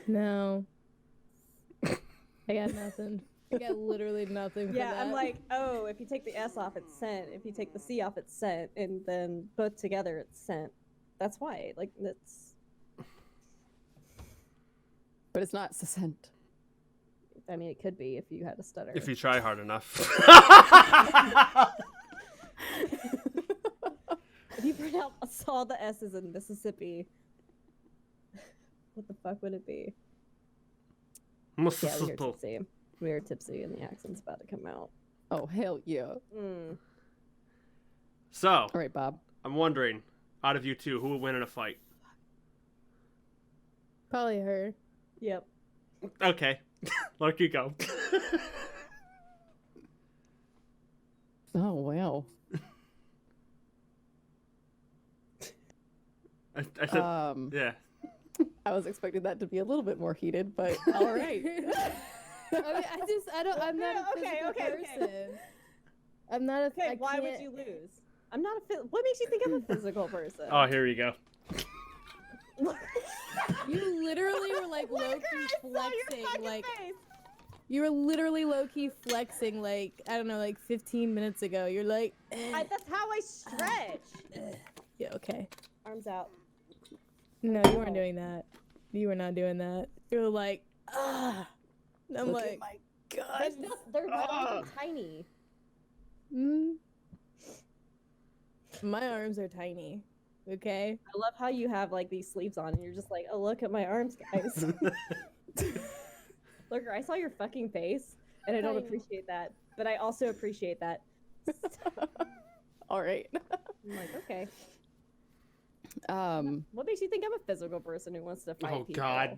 No. I got nothing. I got literally nothing for Yeah, that. I'm like, oh, if you take the S off, it's scent. If you take the C off, it's scent. And then both together, it's scent. That's why. Like, that's. But it's not scent. I mean, it could be if you had a stutter. If you try hard enough. If you pronounce all the S's in Mississippi, what the fuck would it be? Yeah, we were tipsy. We were tipsy, and the accent's about to come out. Oh, hell yeah. So, All right, Bob. I'm wondering, out of you two, who would win in a fight? Probably her. Yep. Okay. Lurk, you go. Oh, wow. I said, yeah. I was expecting that to be a little bit more heated, but all right. I mean, I'm not a physical person. I'm not a. Okay, I why would can't- you lose? I'm not a. What makes you think I'm a physical person? Oh, here we go. You literally were like low key I saw your flexing, fucking like face. you were literally low key flexing, like I don't know, like 15 minutes ago. You're like, That's how I stretch. yeah, okay. Arms out. No, you weren't doing that. You were not doing that. You were like, ah. I'm Look like, at my God. They're not even tiny. mm, My arms are tiny. Okay. I love how you have like these sleeves on and you're just like, oh, look at my arms, guys. Look, I saw your fucking face and I don't I know. appreciate that, but I also appreciate that. All right. I'm like, okay. What makes you think I'm a physical person who wants to fight Oh, people? God.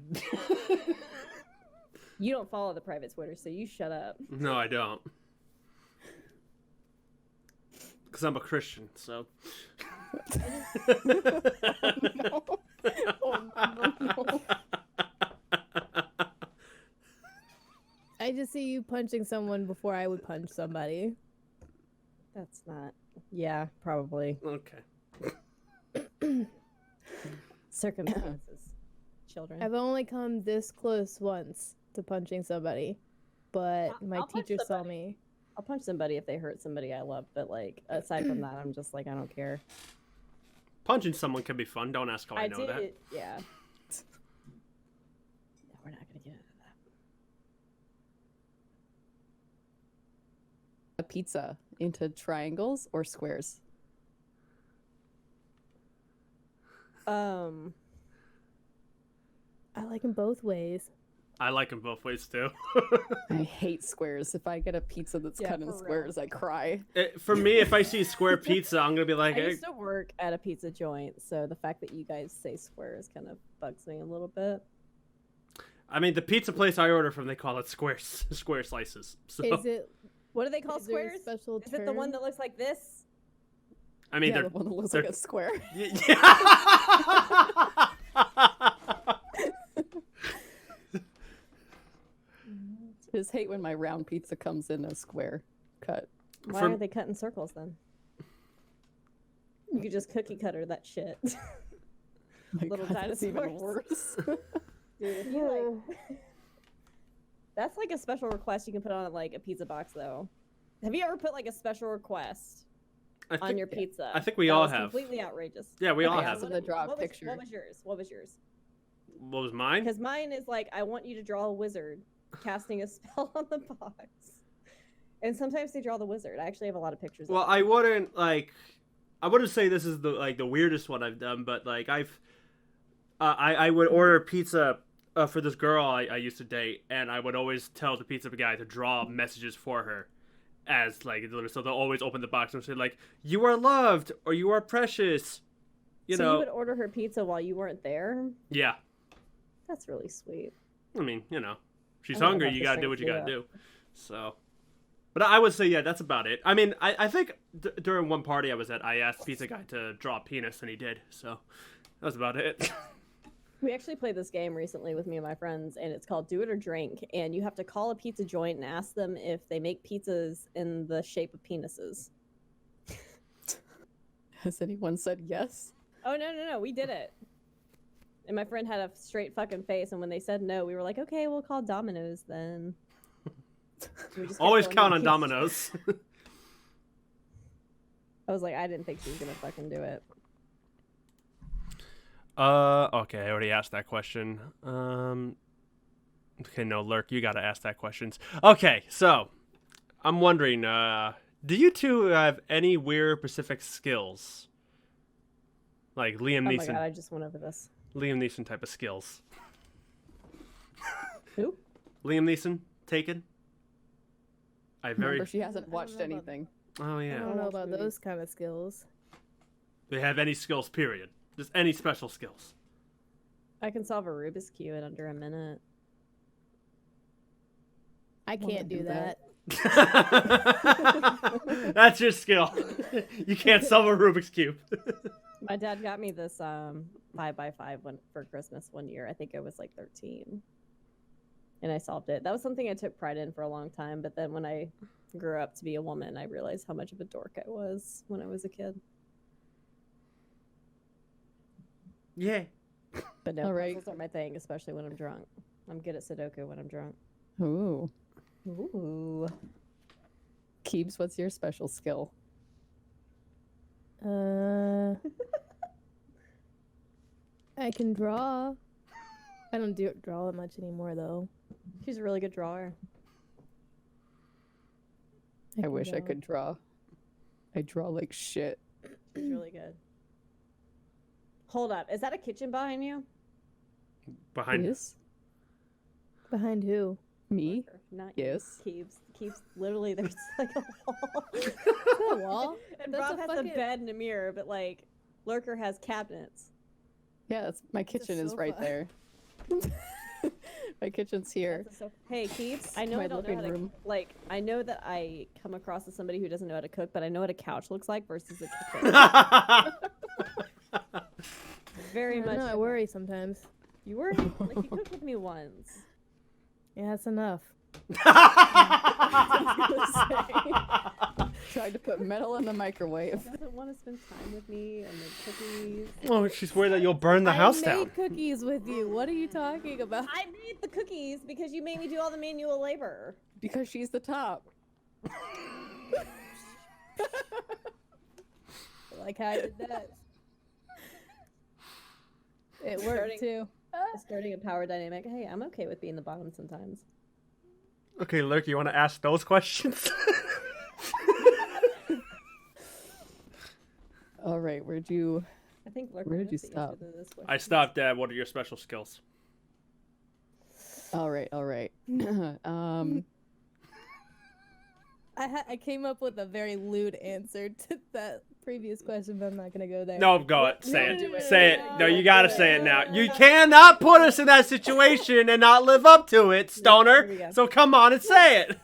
You don't follow the private Twitter, so you shut up. No, I don't. Because I'm a Christian, so. No. Oh, no. I just see you punching someone before I would punch somebody. That's not. Yeah, probably. Okay. Circumstances. Children. I've only come this close once to punching somebody, but my I'll punch teacher saw somebody. me. I'll punch somebody if they hurt somebody I love, but like aside from that, I'm just like I don't care. Punching someone can be fun. Don't ask how I know that. Yeah. No, we're not gonna get into that. A pizza into triangles or squares? I like them both ways. I like them both ways, too. I hate squares. If I get a pizza that's Yeah, cut in for real. squares, I cry. For me, if I see square pizza, I'm going to be like, I hey, used to work at a pizza joint, so the fact that you guys say squares kind of bugs me a little bit. I mean, the pizza place I order from, they call it square slices. So, Is it? What do they call Is there a squares? special Is it the one term? that looks like this? I mean, Yeah, they're. the one that looks they're- like a square. Yeah. I just hate when my round pizza comes in a square cut. Why From- are they cut in circles then? You could just cookie cutter that shit. My Little God, that's even dinosaurs. worse. Dude, if you like... That's like a special request you can put on like a pizza box though. Have you ever put like a special request on your pizza? I think we That all was have. completely outrageous. Yeah, we all Okay, have. so they draw a picture. What was yours? What was yours? What was mine? Because mine is like, I want you to draw a wizard casting a spell on the box. And sometimes they draw the wizard. I actually have a lot of pictures. Well, of I wouldn't say this is the weirdest one I've done, but like I would order pizza for this girl I used to date, and I would always tell the pizza guy to draw messages for her, as like so they'll always open the box and say like, "You are loved" or "You are precious," you so know. you would order her pizza while you weren't there? Yeah, That's really sweet. I mean, you know, if she's I don't hungry, have you the gotta do what strength you to gotta do do. So, but I would say yeah, that's about it. I mean, I think during one party I was at, I asked the pizza guy to draw a penis, and he did. So that was about it. We actually played this game recently with me and my friends, and it's called Do It or Drink. And you have to call a pizza joint and ask them if they make pizzas in the shape of penises. Has anyone said yes? Oh, no, we did it. And my friend had a straight fucking face, and when they said no, we were like, okay, we'll call Domino's then. We just kept Always going count to on the Domino's. I was like, I didn't think she was gonna fucking do it. Okay, I already asked that question. Okay, no, Lurk, you gotta ask that questions. Okay, so I'm wondering, do you two have any weird specific skills? Like Liam Oh my Neeson, god, I just went over this. Liam Neeson type of skills. Who? Liam Neeson, Taken. I very. Remember, she hasn't I don't watched know about- anything. Oh I yeah. don't know watch about movies. those kind of skills. They have any skills? Period. Just any special skills. I can solve a Rubik's Cube in under a minute. I Wanna can't do do that. that? That's your skill. You can't solve a Rubik's cube. My dad got me this 5x5 for Christmas one year. I think I was like 13. And I solved it. That was something I took pride in for a long time. But then when I grew up to be a woman, I realized how much of a dork I was when I was a kid. Yeah. But no, All right. puzzles are my thing, especially when I'm drunk. I'm good at Sudoku when I'm drunk. Ooh. Ooh. Keebs, what's your special skill? I can draw. I don't draw it much anymore though. She's a really good drawer. I can wish I draw. could draw. I draw like shit. It's really good. Hold up. Is that a kitchen behind you? Behind Yes. Behind who? Me? Not Yes. you. Keeps literally there's like a wall. Is that a wall? And That's Rob a has fucking- a bed and a mirror, but like Lurker has cabinets. Yeah, my It's a kitchen is right sofa. there. My kitchen's here. That's a hey, Keeps. I know My I don't know how living to room. like. I know that I come across as somebody who doesn't know how to cook, but I know what a couch looks like versus a kitchen. Very I much. know, I worry sometimes. You were like you cooked with me once. Yeah, that's enough. Tried to put metal in the microwave. Doesn't want to spend time with me and make cookies. Oh, she's worried that you'll burn the house I down. made cookies with you. What are you talking about? I made the cookies because you made me do all the manual labor. Because she's the top. Like how I did that. It worked Starting- too. Starting a power dynamic. Hey, I'm okay with being the bottom sometimes. Okay, Lurk, you want to ask those questions? All right, where'd you? I think Lurker Where did knows you the answer stop? to this question. I stopped at what are your special skills? All right. I came up with a very lewd answer to that previous question, but I'm not gonna go there. No, go it. Say No, it. do it. Say it. No, you gotta say it now. No, You no. cannot put us in that situation and not live up to it, Here we Stoner. go. So come on and say it.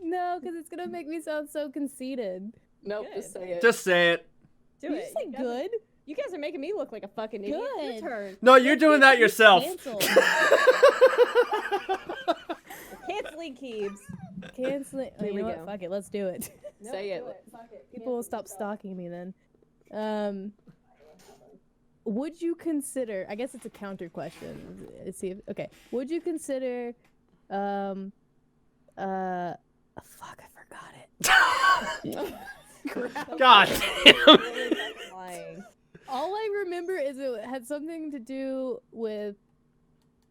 No, because it's gonna make me sound so conceited. Nope, Good. just say it. Just say it. Do Did it. you say guys are- good? You guys are making me look like a fucking idiot. Your Good. turn. No, you're doing that yourself. Canceled. Canceling Keebs. Canceling. Oh, Here you we know what? go. Fuck it. Let's do it. Say it. Fuck it. People will stop stalking me then. Would you consider? I guess it's a counter question. Let's see. Okay. Would you consider? Fuck, I forgot it. God damn. Lying. All I remember is it had something to do with.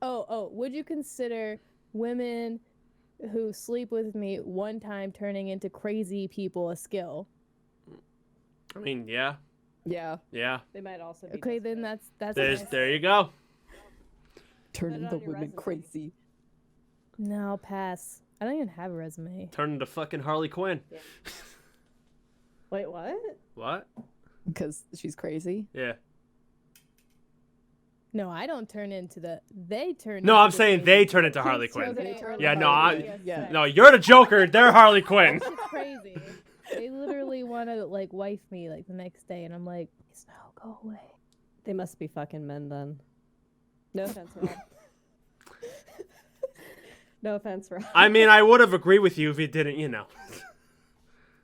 Oh. Would you consider women who sleep with me one time turning into crazy people a skill? I mean, yeah. Yeah, They might also be. Okay, desperate. then that's. There you go. turning it the on your women resume. crazy. No, I'll pass. I don't even have a resume. Turn into fucking Harley Quinn. Wait, what? What? Because she's crazy. Yeah. No, I don't turn into the. They turn. No, into I'm the saying crazy they turn into people. Harley So Quinn. they turn are Yeah, into no, Harley I- Quinn. Yeah. No, you're the Joker. They're Harley Quinn. It's crazy. They literally want to like wife me like the next day, and I'm like, please no, go away. They must be fucking men then. No offense, Rob. No offense, Rob. I mean, I would have agreed with you if you didn't, you know.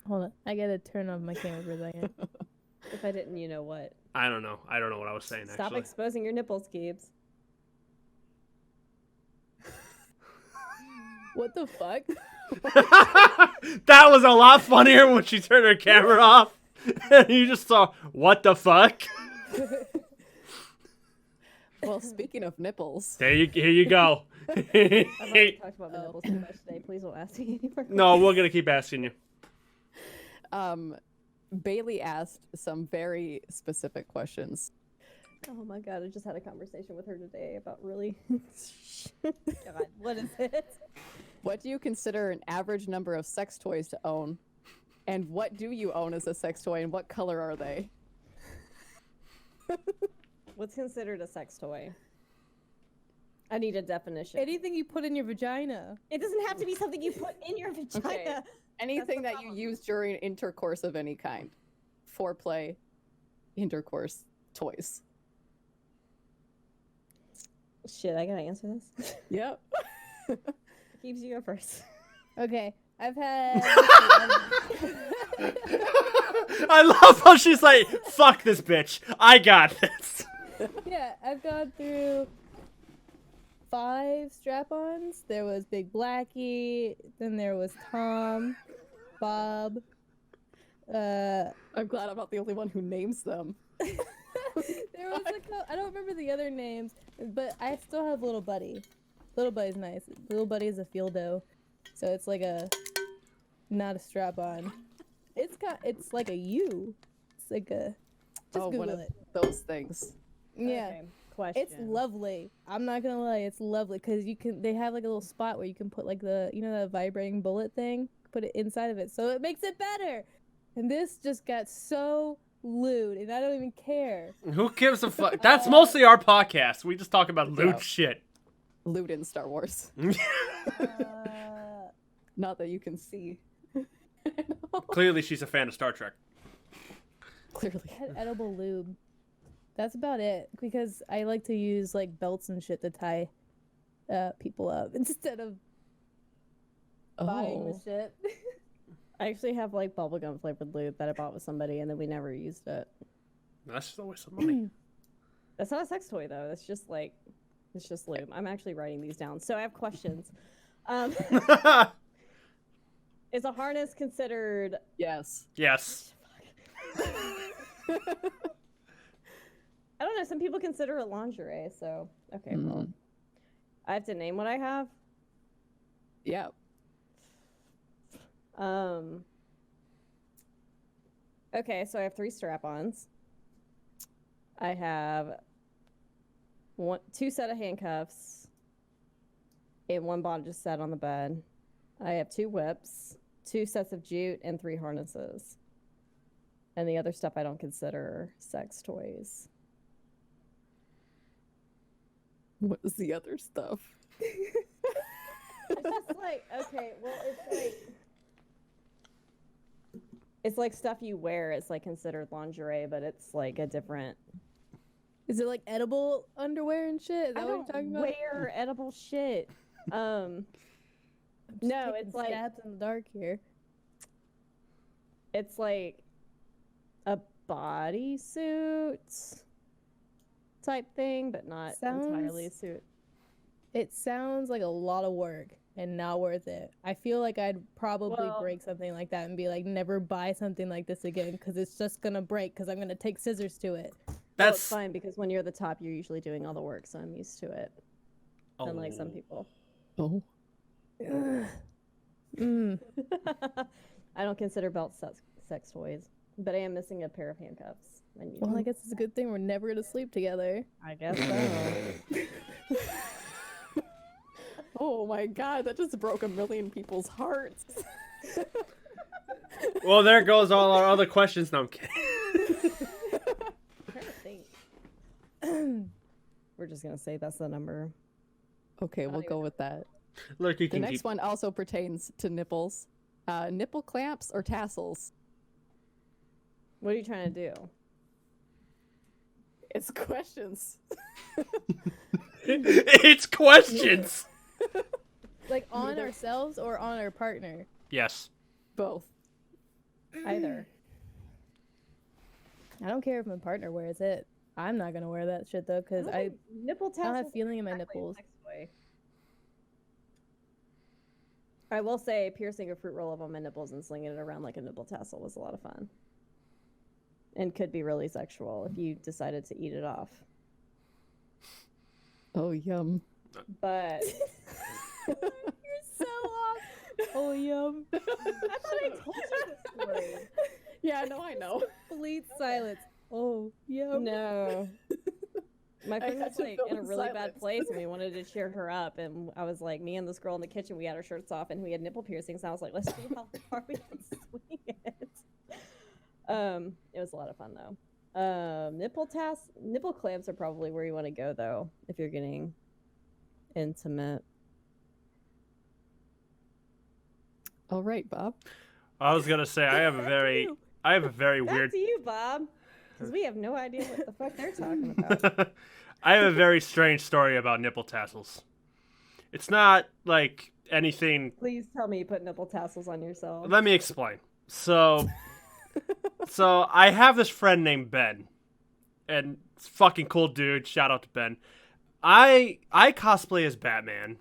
Hold on, I gotta turn off my camera for a second. If I didn't, you know what? I don't know. I don't know what I was saying, Stop actually. exposing your nipples, Keebs. What the fuck? That was a lot funnier when she turned her camera off. And you just saw, what the fuck? Well, speaking of nipples, Here you go. I've already talked about my nipples too much today. Please don't ask me anymore. No, we're going to keep asking you. Bailey asked some very specific questions. Oh my god, I just had a conversation with her today about really. God, what is it? What do you consider an average number of sex toys to own? And what do you own as a sex toy, and what color are they? What's considered a sex toy? I need a definition. Anything you put in your vagina. It doesn't have to be something you put in your vagina. Okay. Anything the that you problem. use during intercourse of any kind. Foreplay, intercourse, toys. Shit, I gotta answer this. Yep. Keeps you go first. Okay, I've had. I love how she's like, fuck this bitch. I got this. Yeah, I've gone through 5 strap-ons. There was Big Blackie, then there was Tom, Bob. I'm glad I'm not the only one who names them. There was I don't remember the other names, but I still have Little Buddy. Little Buddy's nice. Little Buddy is a fieldo, so it's like a not a strap on. It's like a U. It's like a. Just one Google of it. those things. Yeah. Okay, question. It's lovely. I'm not gonna lie, it's lovely because they have like a little spot where you can put like the that vibrating bullet thing, put it inside of it, so it makes it better. And this just got so lewd, and I don't even care. Who gives a fuck? That's mostly our podcast. We just talk about lewd Yeah. shit. Loot in Star Wars. Not that you can see. Clearly, she's a fan of Star Trek. Clearly. I had edible lube. That's about it because I like to use like belts and shit to tie people up instead of buying the Oh. shit. I actually have like bubblegum flavored lube that I bought with somebody, and then we never used it. That's just a waste of money. That's not a sex toy though. It's just lube. I'm actually writing these down. So I have questions. Is a harness considered? Yes. Yes. I don't know. Some people consider it lingerie. So okay, well, I have to name what I have. Yeah. Okay, so I have 3 strap-ons. I have 2 set of handcuffs and 1 bondage set on the bed. I have 2 whips, 2 sets of jute, and 3 harnesses. And the other stuff I don't consider sex toys. What is the other stuff? It's just like, okay, well, it's like stuff you wear. It's like considered lingerie, but it's like a different. Is it like edible underwear and shit? Is that I what you're don't talking about? wear edible shit. I'm just No, taking it's like stabs in the dark here. it's like a bodysuit type thing, but not entirely a suit. It sounds like a lot of work and not worth it. I feel like I'd probably Well- break something like that and be like, never buy something like this again because it's just gonna break because I'm gonna take scissors to it. Well, it's That's fine because when you're the top, you're usually doing all the work, so I'm used to it. Unlike some people. Oh. Mm. I don't consider belts sex toys, but I am missing a pair of handcuffs. Well, I guess it's a good thing we're never gonna sleep together. I guess so. Oh my god, that just broke a million people's hearts. well. There goes all our other questions. No, I'm kidding. I'm trying to think. We're just gonna say that's the number. Okay, we'll go with that. Look, you The can next keep. one also pertains to nipples. Nipple clamps or tassels? What are you trying to do? It's questions. It's questions. Like on ourselves or on our partner. Yes. Both. Either. I don't care if my partner wears it. I'm not gonna wear that shit though because I nipple tassels. don't have feeling in my exactly a nipples. sex toy. I will say piercing a fruit roll up on my nipples and slinging it around like a nipple tassel was a lot of fun. And could be really sexual if you decided to eat it off. Oh, yum. But You're so off. Oh yum. I thought I told you this story. Yeah, no, I know. Complete silence. Oh yum. No. My friend had was to like fill in a the really bad silence. place and we wanted to cheer her up, and I was like, me and this girl in the kitchen, we had our shirts off and we had nipple piercings, and I was like, let's see how far we can swing it. It was a lot of fun though. Nipple clamps are probably where you want to go though if you're getting intimate. All right, Bob. I was gonna say I have a very Back weird. to you, Bob, because we have no idea what the fuck they're talking about. I have a very strange story about nipple tassels. It's not like anything. Please tell me you put nipple tassels on yourself. Let me explain. So I have this friend named Ben, and it's a fucking cool dude. Shout out to Ben. I cosplay as Batman,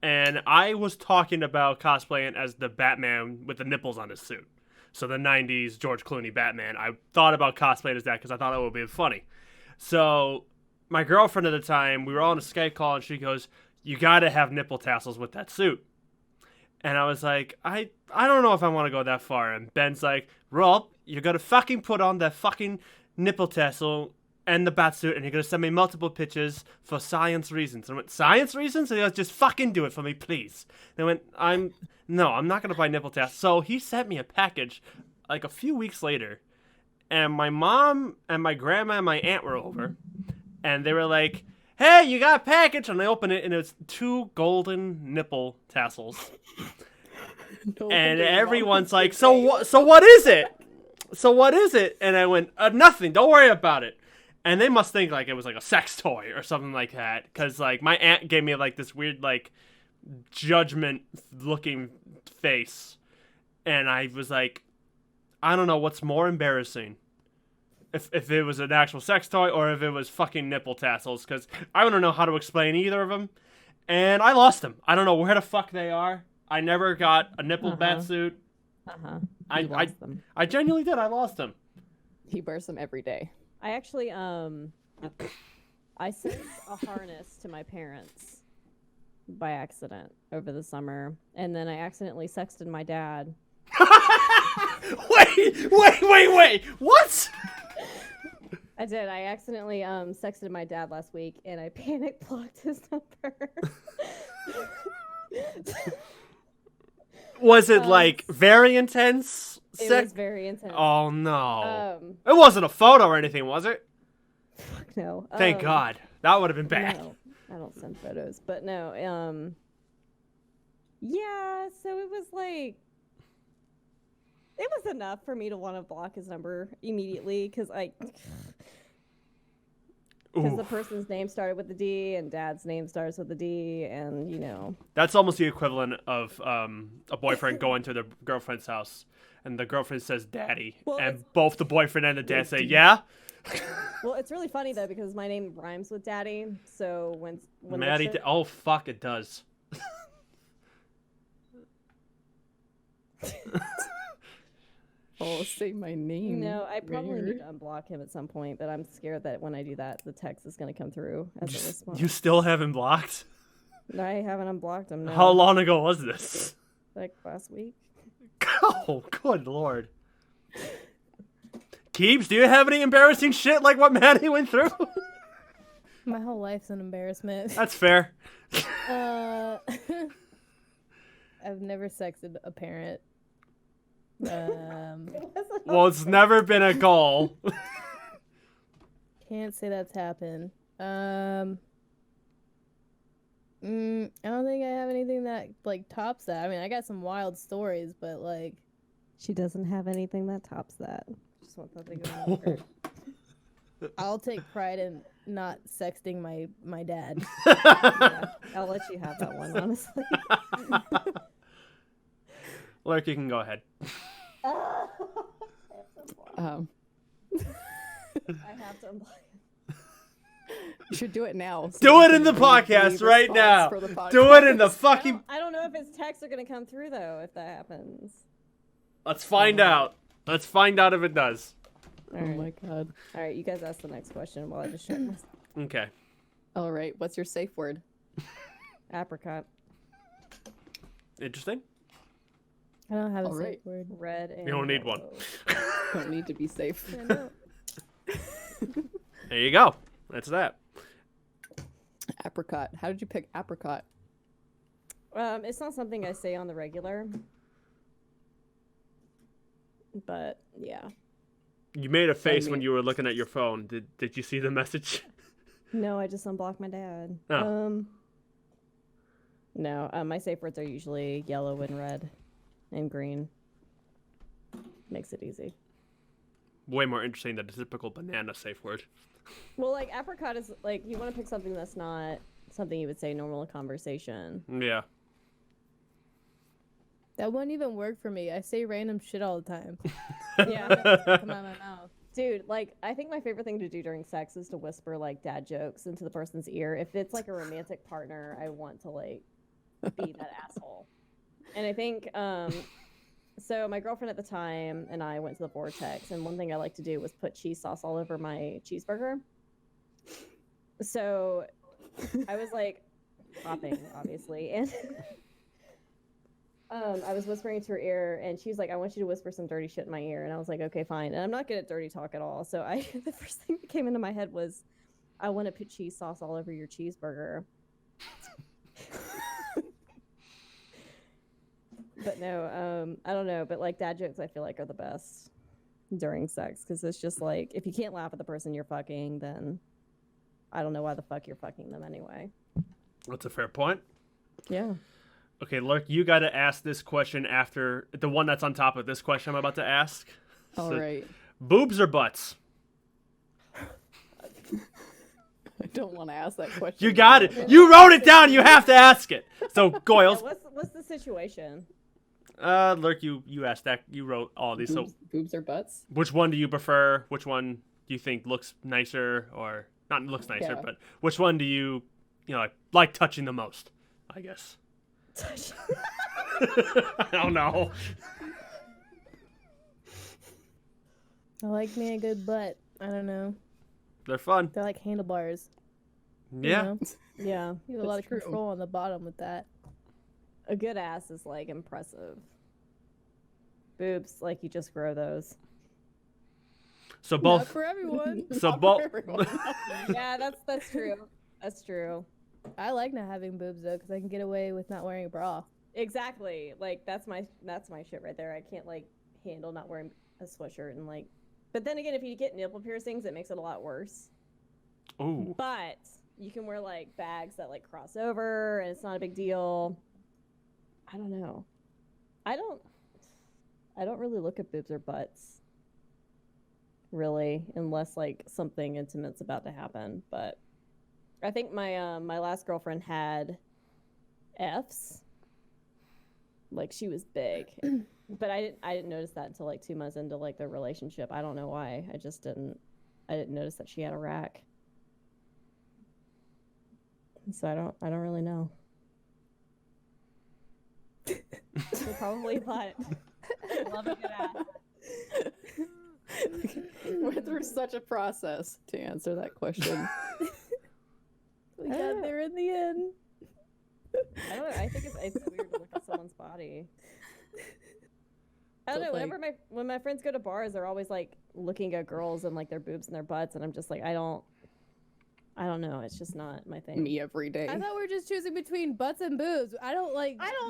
and I was talking about cosplaying as the Batman with the nipples on his suit. So the 90s George Clooney Batman. I thought about cosplaying as that because I thought it would be funny. So my girlfriend at the time, we were all on a Skype call, and she goes, "You got to have nipple tassels with that suit." And I was like, I don't know if I want to go that far. And Ben's like, Rob, you're going to fucking put on that fucking nipple tassel and the bat suit, and you're going to send me multiple pictures for science reasons. And I went, science reasons? And he goes, just fucking do it for me, please. And I went, I'm not going to buy nipple tassels. So he sent me a package like a few weeks later. And my mom and my grandma and my aunt were over. And they were like, hey, you got a package. And I opened it, and it was 2 golden nipple tassels. And everyone's like, so what is it? So what is it? And I went, nothing. Don't worry about it. And they must think like it was like a sex toy or something like that. Because like my aunt gave me like this weird like judgment looking face. And I was like, I don't know what's more embarrassing. If it was an actual sex toy or if it was fucking nipple tassels. Because I don't know how to explain either of them. And I lost them. I don't know where the fuck they are. I never got a nipple bat suit. I genuinely did. I lost them. He wears them every day. I actually I sent a harness to my parents by accident over the summer, and then I accidentally sexted my dad. Wait! What? I did. I accidentally sexted my dad last week, and I panic blocked his number. Was it like very intense? It was very intense. Oh no! It wasn't a photo or anything, was it? Fuck no. Thank God. That would have been bad. No, I don't send photos, but no. Yeah. So it was like, it was enough for me to want to block his number immediately because the person's name started with a D and dad's name starts with a D, and you know. That's almost the equivalent of a boyfriend going to their girlfriend's house and the girlfriend says daddy, and both the boyfriend and the dad say, yeah? Well, it's really funny though because my name rhymes with daddy, so when Maddie, oh fuck, it does. Oh, say my name. No, I probably need to unblock him at some point, but I'm scared that when I do that, the text is going to come through as a response. You still haven't blocked? No, I haven't unblocked him. No. How long ago was this? Like last week. Oh, good lord. Keebz, do you have any embarrassing shit like what Maddie went through? My whole life's an embarrassment. That's fair. I've never sexted a parent. Well, it's never been a goal. Can't say that's happened. I don't think I have anything that like tops that. I mean, I got some wild stories, but like, she doesn't have anything that tops that. Just want that to go on record. I'll take pride in not sexting my dad. Yeah, I'll let you have that one, honestly. Lurk, you can go ahead. I have to unblock him. You should do it now. So do it in the podcast right now. Podcast. Do it in the fucking... I don't know if his texts are going to come through, though, if that happens. Let's find out. Let's find out if it does. Oh my god. All right, you guys ask the next question while I just shut myself. Okay. All right, what's your safe word? Apricot. Interesting. I don't have a All safe right. word. Red and You don't need one. Don't need to be safe. I know. There you go. That's that. Apricot. How did you pick apricot? It's not something I say on the regular. But, yeah. You made a face when you were looking at your phone. Did you see the message? No, I just unblocked my dad. Oh. No, my safe words are usually yellow and red and green. Makes it easy. Way more interesting than the typical banana safe word. Well, like, apricot is, like, you want to pick something that's not something you would say normal in conversation. Yeah. That wouldn't even work for me. I say random shit all the time. Yeah. Come out of my mouth. Dude, like, I think my favorite thing to do during sex is to whisper, like, dad jokes into the person's ear. If it's, like, a romantic partner, I want to, like, be that asshole. And I think, so my girlfriend at the time and I went to the Vortex, and one thing I like to do was put cheese sauce all over my cheeseburger. So I was, like, popping, obviously, and I was whispering to her ear, and she's like, "I want you to whisper some dirty shit in my ear." And I was like, "Okay, fine." And I'm not good at dirty talk at all. So the first thing that came into my head was, "I want to put cheese sauce all over your cheeseburger." But no, I don't know. But like dad jokes, I feel like are the best during sex because it's just like if you can't laugh at the person you're fucking, then I don't know why the fuck you're fucking them anyway. That's a fair point. Yeah. Okay, Lurk, you got to ask this question after the one that's on top of this question I'm about to ask. All right. Boobs or butts? I don't want to ask that question. You got it. You wrote it down. You have to ask it. So, Goyles. Yeah, what's the situation? Lurk, you asked that. You wrote all these. Boobs or butts? Which one do you prefer? Which one do you think looks nicer, or not looks nicer, Yeah. but which one do you like touching the most? I guess. I don't know. I like me a good butt. I don't know. They're fun. They're like handlebars. you Yeah. know? Yeah. You have a lot of That's true. control on the bottom with that. A good ass is like impressive. Boobs, like you just grow those. So Not both. for everyone. So Not both. for everyone. Yeah, that's true. That's true. I like not having boobs though, because I can get away with not wearing a bra. Exactly. Like that's my shit right there. I can't like handle not wearing a sweatshirt and like. But then again, if you get nipple piercings, it makes it a lot worse. Ooh. But you can wear like bags that like cross over, and it's not a big deal. I don't know. I don't really look at boobs or butts. Really, unless like something intimate's about to happen. But I think my my last girlfriend had F's. Like she was big. But I didn't notice that until like 2 months into like their relationship. I don't know why. I didn't notice that she had a rack. So I don't really know. So probably butt. Love a good ass. Went through such a process to answer that question. We got there in the end. I don't know. I think it's weird to look at someone's body. I don't So, know. like- Whenever when my friends go to bars, they're always like looking at girls and like their boobs and their butts, and I'm just like, I don't know. It's just not my thing. Me every day. I thought we were just choosing between butts and boobs. I don't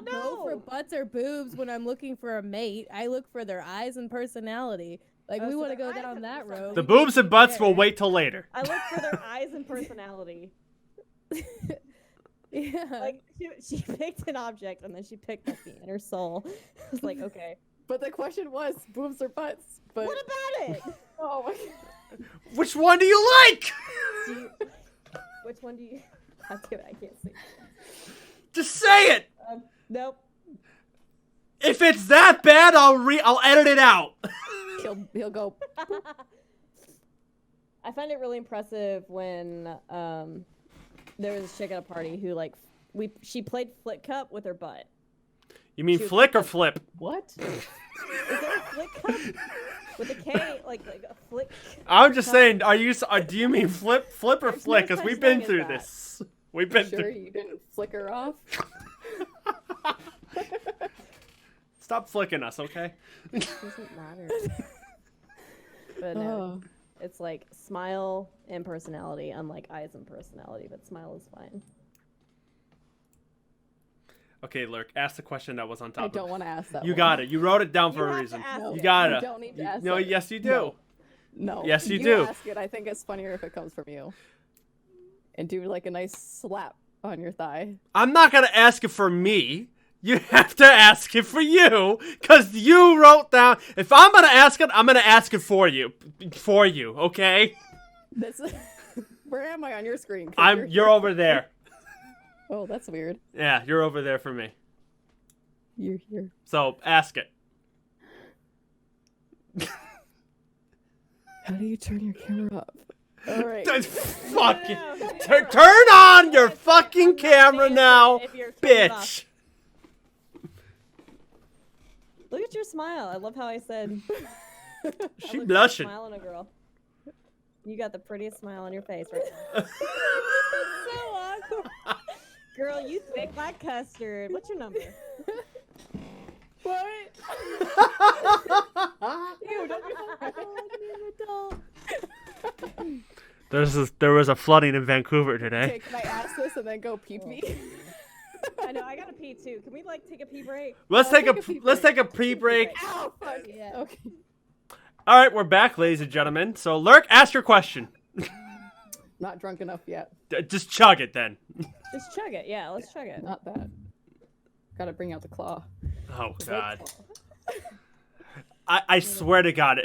go for know. butts or boobs when I'm looking for a mate. I look for their eyes and personality. Like Oh, we so want to their go eyes down and that personality. road. The We boobs can and butts will compare. wait till later. I look for their eyes and personality. Yeah. Like she picked an object and then she picked like the inner soul. I was like, okay, But the question was boobs or butts. But what about it? oh my god. Which one do you like? Which one do you? I can't see. Just say it. Nope. If it's that bad, I'll edit it out. He'll go. I find it really impressive when there was a chick at a party who like she played flick cup with her butt. You mean She was flick or like- flip? What? Is there a flick cup with a K like a flick? I'm just saying. Do you mean flip or There's no flick? Because such we've been thing as through that. this. We've been Sure through. you didn't flicker off? Stop flicking us, okay? Doesn't matter. But no, Oh. it's like smile and personality, unlike eyes and personality. But smile is fine. Okay, Lurk. Ask the question that was on top. I don't want to ask that You one. got it. You wrote it down You for a have to reason. ask No, You it. gotta. You don't need to ask No, it. yes, you do. No. Yes, you do. Ask it. I think it's funnier if it comes from you. And do like a nice slap on your thigh. I'm not gonna ask it for me. You have to ask it for you, because you wrote down. If I'm gonna ask it, I'm gonna ask it for you. For you, okay? This. Where am I on your screen? 'Cause You're over there. Oh, that's weird. Yeah, you're over there for me. You're here. So ask it. How do you turn your camera up? All right. Fucking turn on your fucking camera now, If you're turned off. bitch. Look at your smile. I love how I said. She blushing. Smile on a girl. You got the prettiest smile on your face right now. So awkward. Girl, you thick like custard. What's your number? What? Ew, don't be There was a flooding in Vancouver Okay, today. can I ask this and then go pee pee? I know, I gotta pee too. Can we like take a pee break? Let's take take a pee let's break. take a pre-break. Ow, fuck. Yeah. Okay. All right, we're back, ladies and gentlemen. So, Lurk, ask your question. Not drunk enough yet. Just chug it then. Just chug it. Yeah, let's chug it. Not that. Gotta bring out the claw. Oh God. I swear to God,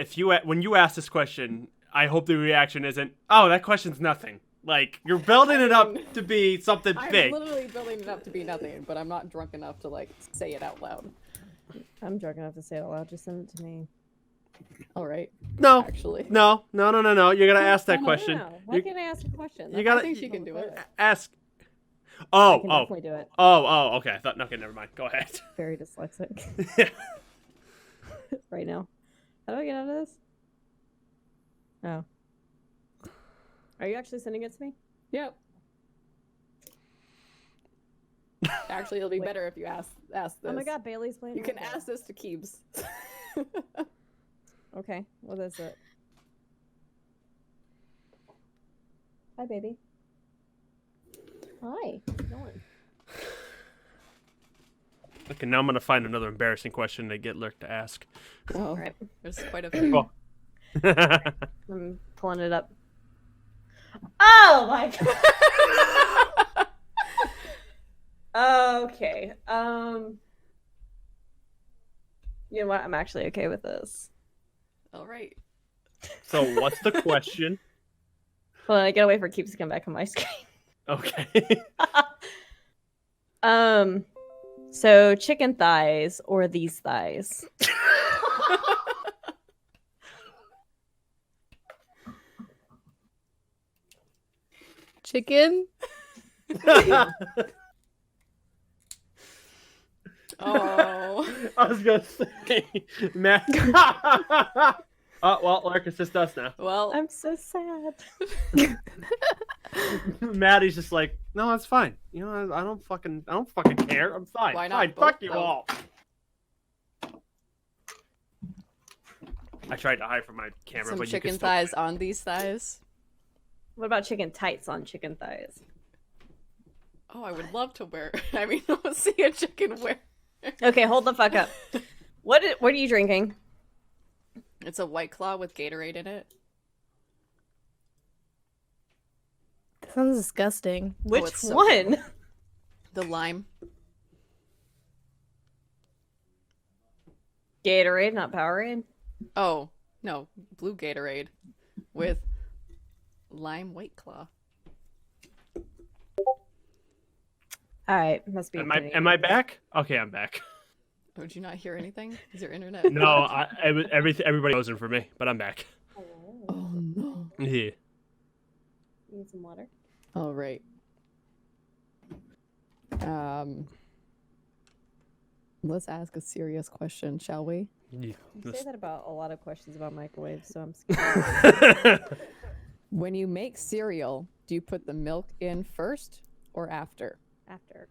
when you ask this question, I hope the reaction isn't, "Oh, that question's nothing." Like you're building it up to be something I'm big. literally building it up to be nothing, but I'm not drunk enough to like say it out loud. I'm drunk enough to say it out loud. Just send it to me. All right, No, actually. no. You're gonna ask that No, question. no. Why can't I ask a question? You gotta. I think she can do it. Ask. I Oh, can oh, definitely do it. oh. Okay, I thought. Okay, never mind. Go ahead. Very dyslexic right now. How do I get out of this? Oh. Are you actually sending it to me? Yep. Actually, it'll be Wait. better if you ask this. Oh my god, Bailey's playing. You can Rumble. ask this to Keebs. Okay, what is it? Hi, baby. Hi. How's it going? Okay, now I'm gonna find another embarrassing question to get Lurk to ask. Oh, Alright. there's quite a few. Well. I'm pulling it up. Oh my god. Okay. You know what? I'm actually okay with this. All right. So, what's the question? Hold on, I gotta wait for Keeps to come back on my screen. Okay. So chicken thighs or these thighs? Chicken. Oh. I was gonna say, Matt. Oh well, Lurk, it's just us now. Well, I'm so sad. Maddie's just like, no, that's fine. You know, I don't fucking care. I'm fine. Why not Fine. both, Fuck you though? all. I tried to hide from my camera, some but you chicken can still... thighs on these thighs. What about chicken tights on chicken thighs? Oh, I would love to wear. I mean, I'll see a chicken wear. Okay, hold the fuck up. What are you drinking? It's a White Claw with Gatorade in it. That sounds disgusting. Which it's so one? good. The lime. Gatorade, not Powerade. Oh, no. Blue Gatorade with lime White Claw. All right, must be. Am I back? Okay, I'm back. Did you not hear anything? Is your internet? No, everybody wasn't for me, but I'm back. Oh, no. Yeah. Need some water. All right. Let's ask a serious question, shall we? You say that about a lot of questions about microwaves, so I'm scared. When you make cereal, do you put the milk in first or after? After.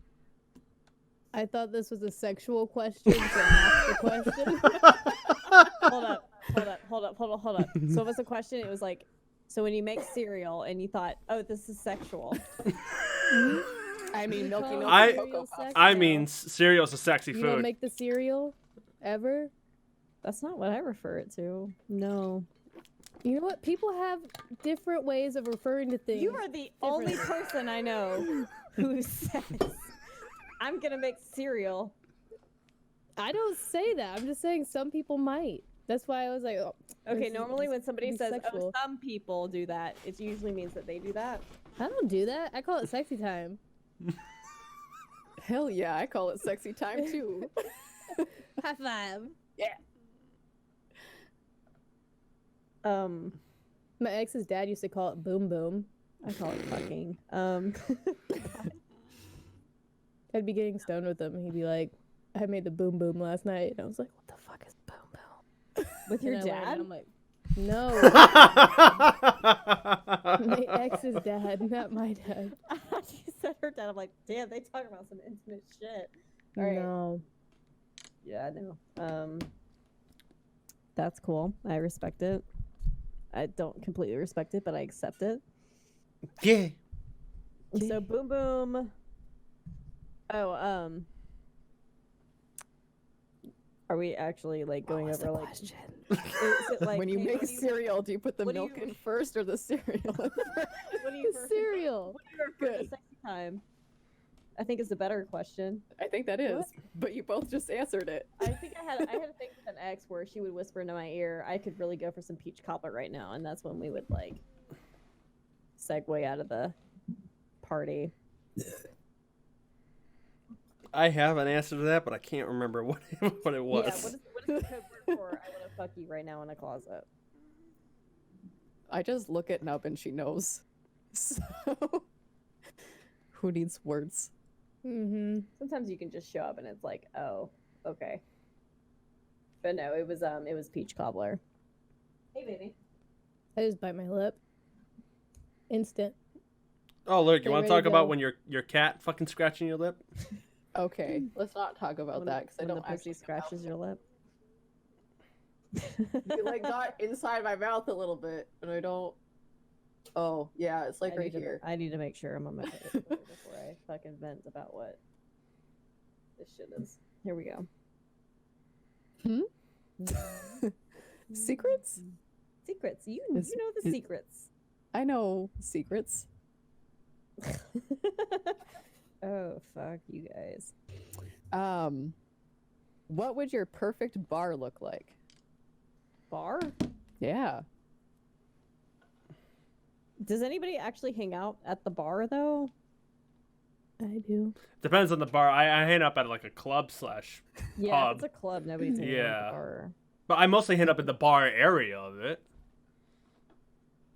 I thought this was a sexual question, so that's the question. Hold up. So what's the question? It was like, so when you make cereal and you thought, oh, this is sexual. I mean, milky milk. I- and Cocoa Puffs. I mean, cereal's a sexy You don't food. make the cereal ever? That's not what I refer it to. No. You know what? People have different ways of referring to things. You are the only person I know who says, I'm gonna make cereal. I don't say that. I'm just saying some people might. That's why I was like, oh, Okay, this normally is- when somebody be says, sexual. oh, some people do that, it usually means that they do that. I don't do that. I call it sexy time. Hell yeah, I call it sexy time too. High five. My ex's dad used to call it boom boom. I call it fucking. I'd be getting stoned with him, and he'd be like, I made the boom boom last night. And I was like, what the fuck is boom boom? With And your I learned, dad? and I'm like, no. My ex's dad, not my dad. She said her dad. I'm like, damn, they talk about some intimate shit. All right. No. Yeah, I know. That's cool. I respect it. I don't completely respect it, but I accept it. Yeah. So boom boom. Oh, are we actually like going over like question? is it, like When you hey, make what do you- cereal, do you put the what do milk you- in first or the cereal in first? what do you refer- Cereal. what do you refer to Good. sexy time? I think is a better question. I think that is, What? but you both just answered it. I think I had a thing with an ex where she would whisper into my ear, I could really go for some peach cobbler right now, and that's when we would like segue out of the party. I have an answer to that, but I can't remember what it was. Yeah, what is the code word for I want to fuck you right now in a closet? I just look at Nub and she knows. So, who needs words? Mm-hmm. Sometimes you can just show up and it's like, oh, okay. But no, it was peach cobbler. Hey, baby. I just bite my lip. Instant. Oh, look, you Get want to ready talk to about go. when your cat fucking scratching your lip? Okay, let's not talk about When- that because I when don't the pussy actually scratches your lip. You like got inside my mouth a little bit, and I don't. Oh yeah, it's like I right need to- here. I need to make sure I'm on my toes before I fucking vent about what this shit is. Here we go. Secrets? Secrets. You Is- know the is- secrets. I know secrets. Oh fuck you guys. What would your perfect bar look like? Bar? Yeah. Does anybody actually hang out at the bar though? I do. Depends on the bar. I hang up at like a club slash, Yeah, Pub. if it's a club, nobody's hanging out at Yeah. the bar. but I mostly hang up in the bar area of it.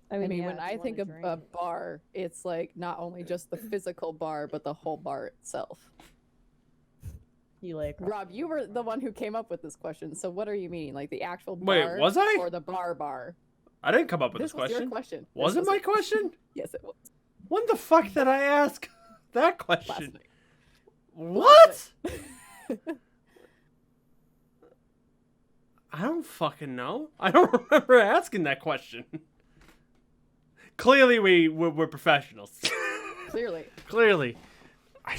I mean, yeah, when if I you think wanna of a drink. bar, it's like not only just the physical bar, but the whole bar itself. You lay across Rob, you were the one who came up with this question. So what are you meaning? Like the actual Wait, bar was I? or the bar? I didn't come up with This this was your question. question. Was it This my question? Yes, it was. When the fuck did I ask that Last question? night. What? I don't fucking know. I don't remember asking that question. Clearly, we're professionals. Clearly. Clearly. I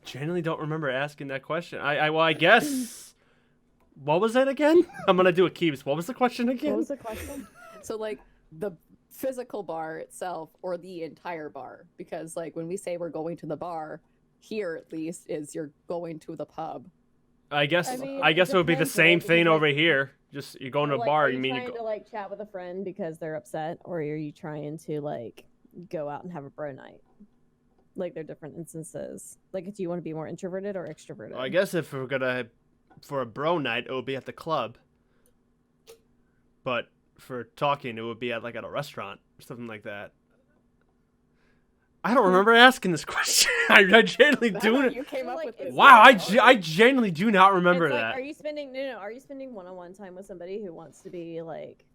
genuinely don't remember asking that question. I guess. What was it again? I'm gonna do a Keebz. What was the question again? What was the question? So like the physical bar itself or the entire bar, because like when we say we're going to the bar, here at least is you're going to the pub. I guess I mean, it would be the depends, same right? thing Because, over here. Just you're going to a Like, bar. are You mean trying to like chat with a friend because they're upset, or are you trying to like go out and have a bro night? Like they're different instances. Like, do you want to be more introverted or extroverted? I guess if we're gonna for a bro night, it would be at the club. But for talking, it would be at a restaurant or something like that. I don't remember asking this question. I genuinely do. You came up Like, with this. it's- Wow, I genuinely do not remember It's like, that. Are you spending Are you spending one-on-one time with somebody who wants to be like,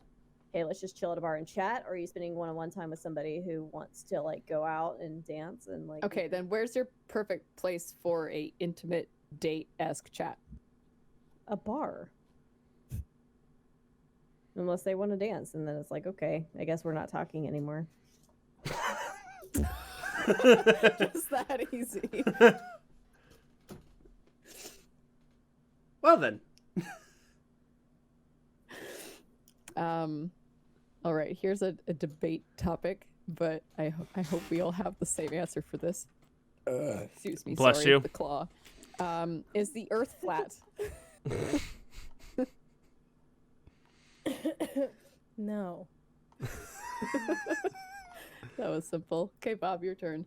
hey, let's just chill at a bar and chat? Or are you spending one-on-one time with somebody who wants to like go out and dance and like? Okay, then where's your perfect place for a intimate date-esque chat? A bar. Unless they want to dance, and then it's like, okay, I guess we're not talking anymore. Just that easy. Well then. All right, here's a debate topic, but I hope we all have the same answer for this. Excuse me. Bless sorry, you. The claw. Is the Earth flat? No. That was simple. Okay, Bob, your turn.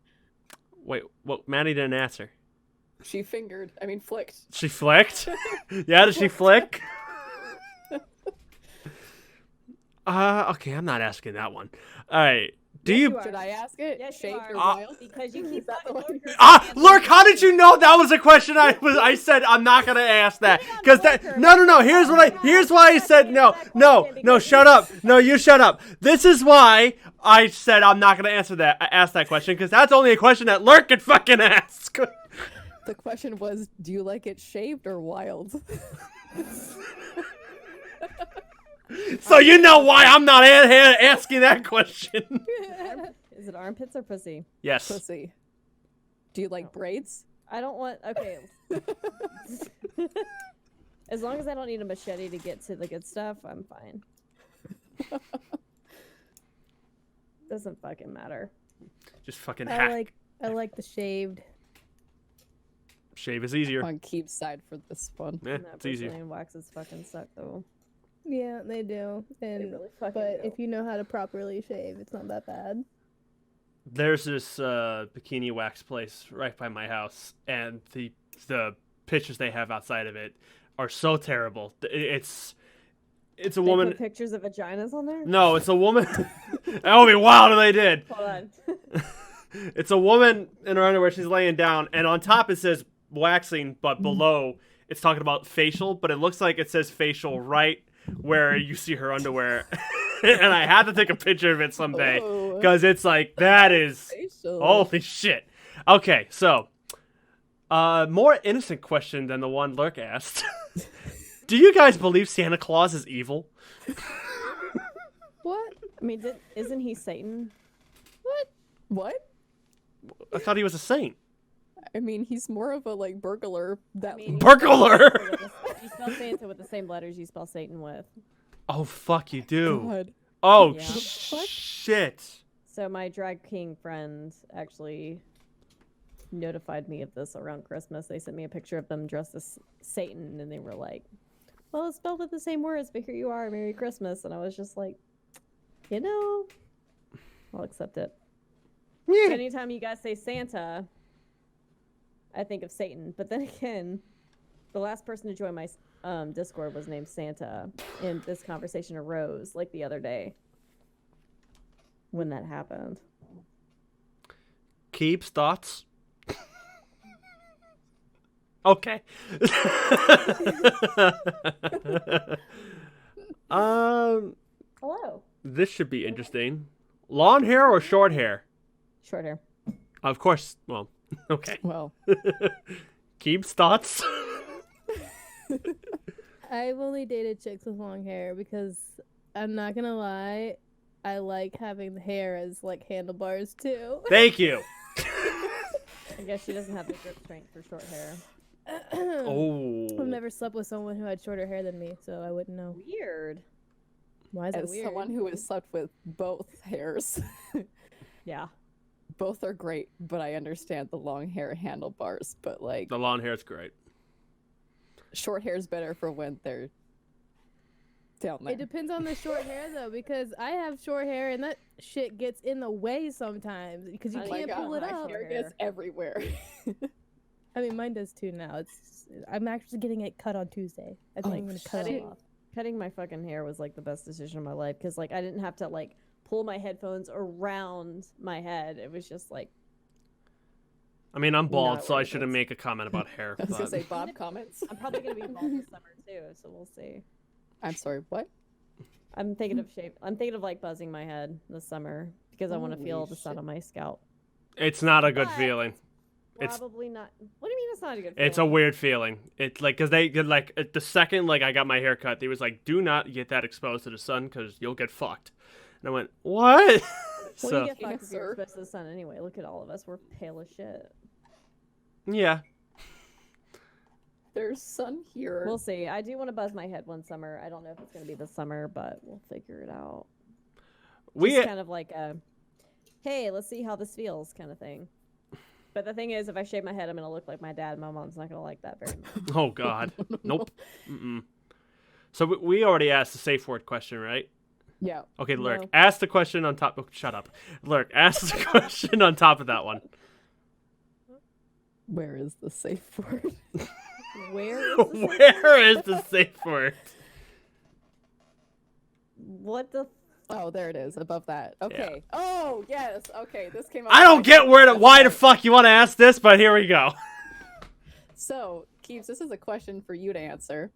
Wait, well, Maddie didn't answer. She flicked. She flicked? Yeah, did she flick? Okay, I'm not asking that one. All right. Do Yes, you? you are. Should I ask it? Yes, you Shaved are. or wild? Because you keep that the one fucking you're- Lurk, how did you know that was a question I said I'm not gonna ask that? Because no. Here's why I said no, shut up. No, you shut up. This is why I said I'm not gonna ask that question, because that's only a question that Lurk could fucking ask. The question was, do you like it shaved or wild? So you know why I'm not asking that question. Is it armpits or pussy? Yes. Pussy. Do you like braids? I don't want. Okay. As long as I don't need a machete to get to the good stuff, I'm fine. Doesn't fucking matter. Just fucking hack. I like the shaved. Shave is easier. On Keeb's side for this one. Yeah, No, it's easier. Brazilian waxes fucking suck though. Yeah, they do. And really fucking but do. if you know how to properly shave, it's not that bad. There's this bikini wax place right by my house, and the pictures they have outside of it are so terrible. It's a They woman. put pictures of vaginas on there. No, it's a woman. That would be wild if they did. Hold on. It's a woman in her underwear. She's laying down, and on top it says waxing, but below it's talking about facial. But it looks like it says facial right where you see her underwear. And I had to take a picture of it someday Oh. because it's like that is Facial. holy shit. Okay, so more innocent question than the one Lurk asked. Do you guys believe Santa Claus is evil? What? I mean, isn't he Satan? What? I thought he was a saint. I mean, he's more of a like burglar. That Burglar. You spell Santa with the same letters you spell Satan with. Oh fuck, you do. God. Oh Yeah. shit. So my drag king friend actually notified me of this around Christmas. They sent me a picture of them dressed as Satan, and they were like, "Well, it's spelled with the same words, but here you are, Merry Christmas." And I was just like, you know, I'll accept it. Yeah. Anytime you guys say Santa, I think of Satan. But then again, the last person to join my Discord was named Santa, and this conversation arose like the other day when that happened. Keeps thoughts. Okay. Hello. This should be interesting. Long hair or short hair? Short hair. Of course. Well, okay. Well, Keeps thoughts. I've only dated chicks with long hair because I'm not gonna lie, I like having the hair as like handlebars too. Thank you. I guess she doesn't have the grip strength for short hair. Oh. I've never slept with someone who had shorter hair than me, so I wouldn't know. Weird. Why is that as weird? someone who has slept with both hairs, Yeah. both are great, but I understand the long hair handlebars. But like, The long hair is great. short hair is better for when they're down there. It depends on the short hair though, because I have short hair and that shit gets in the way sometimes because you Oh Oh my can't God, pull it my up. hair gets everywhere. I mean, mine does too now. I'm actually getting it cut on Tuesday. I think Oh, I'm gonna cut it shit. off. Cutting my fucking hair was like the best decision of my life because like I didn't have to like pull my headphones around my head. It was just like I mean, I'm bald, Not so I what it shouldn't is. make a comment about hair. I was gonna but- say Bob comments. I'm probably gonna be bald this summer too, so we'll see. I'm sorry. What? I'm thinking of I'm thinking of like buzzing my head this summer because I want to Holy feel the sun shit. on my scalp. It's not a good But- feeling. It's- Probably not. What do you mean it's not a good? It's a feeling? weird feeling. It's like because they like at the second like I got my hair cut, they was like, "Do not get that exposed to the sun because you'll get fucked." And I went, "What?" Well, So you get fucked if you're Sir. exposed to the sun anyway. Look at all of us. We're pale as shit. yeah, There's sun here. We'll see. I do want to buzz my head one summer. I don't know if it's gonna be this summer, but we'll figure it out. we Just kind of like a, hey, let's see how this feels kind of thing. But the thing is, if I shave my head, I'm gonna look like my dad. My mom's not gonna like that very much. oh god, nope. Mm-mm. So we already asked the safe word question, right? yeah. Okay, Lurk, No. ask the question on top. Oh, shut up, Lurk. Ask the question on top of that one. Where is the safe word? Where is this? Where is the safe word? What the? Oh, there it is, above that. Okay. Oh, yes. Okay, this came up. I don't get why the fuck you want to ask this, but here we go. So, Keeves, this is a question for you to answer.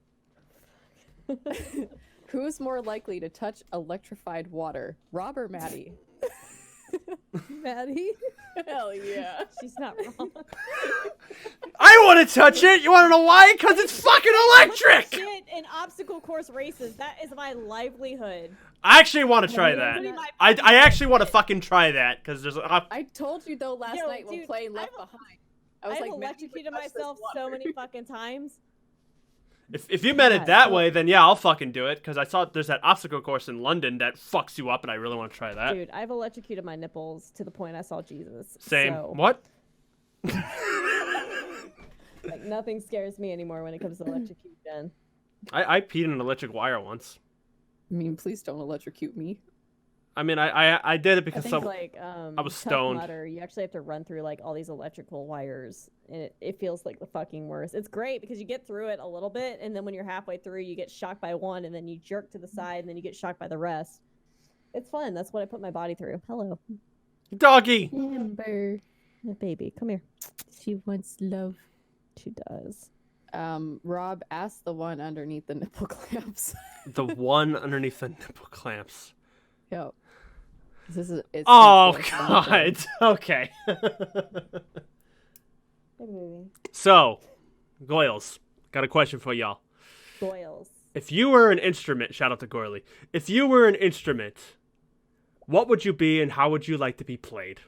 Who's more likely to touch electrified water, Rob or Maddie? Maddie. Hell yeah. She's not wrong. I want to touch it. You want to know why? Because it's fucking electric. Shit, in obstacle course races, that is my livelihood. I actually want to try that. Putting my I actually want to fucking try that because there's a. I told you though last Yo, night when dude, playing Left Behind. I was I've like, man, you electrocuted could touch this myself so water. many fucking times. If you meant it God, that so- way, then yeah, I'll fucking do it because I saw there's that obstacle course in London that fucks you up, and I really want to try that. Dude, I've electrocuted my nipples to the point I saw Jesus. Same. So, What? like, nothing scares me anymore when it comes to electrocution. I peed in an electric wire once. I mean, please don't electrocute me. I mean, I did it I because think like I was Tough stoned. Mudder, you actually have to run through like all these electrical wires, and it feels like the fucking worst. It's great because you get through it a little bit, and then when you're halfway through, you get shocked by one, and then you jerk to the side, and then you get shocked by the rest. It's fun. That's what I put my body through. Hello, Doggy. Amber. my baby, come here. She wants love. She does. Rob, ask the one underneath the nipple clamps. The one underneath the nipple clamps. Yep. This is. It's Oh too close. God. Okay. Hey, baby. So, Goyles, got a question for y'all. Boils. If you were an instrument, shout out to Gorley. If you were an instrument, what would you be and how would you like to be played?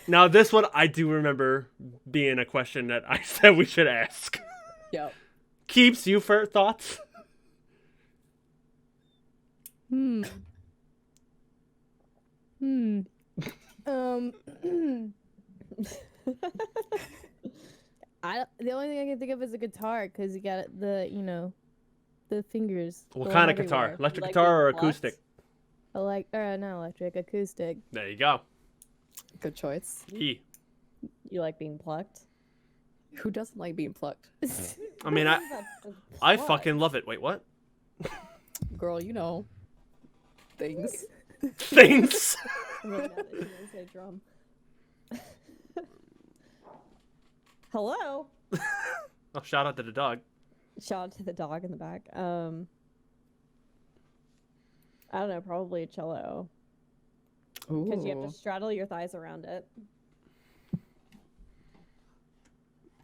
Now, this one I do remember being a question that I said we should ask. Yep. Keeps you for thoughts? Hmm. Hmm. The only thing I can think of is a guitar because you got the the fingers. What going kind of guitar? everywhere. Electric Like guitar or being plucked? acoustic? Not electric, acoustic. There you go. Good choice. Yee. You like being plucked? Who doesn't like being plucked? I mean, I fucking love it. Wait, what? Girl, you know. Things. Things. I'm really mad that she didn't say drum. Hello. Oh, shout out to the dog. Shout out to the dog in the back. I don't know, probably a cello. Because you have to straddle your thighs around it.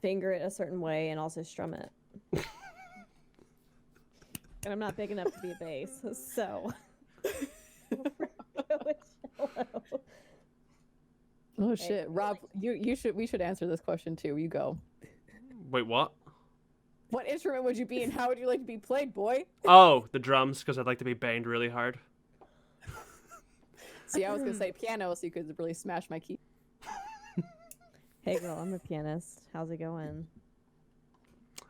Finger it a certain way and also strum it. And I'm not big enough to be a bass, so. Oh shit, Rob, we should answer this question too. You go. Wait, what? What instrument would you be, and how would you like to be played, boy? Oh, the drums, because I'd like to be banged really hard. See, I was gonna say piano, so you could really smash my key. Hey girl, I'm a pianist. How's it going?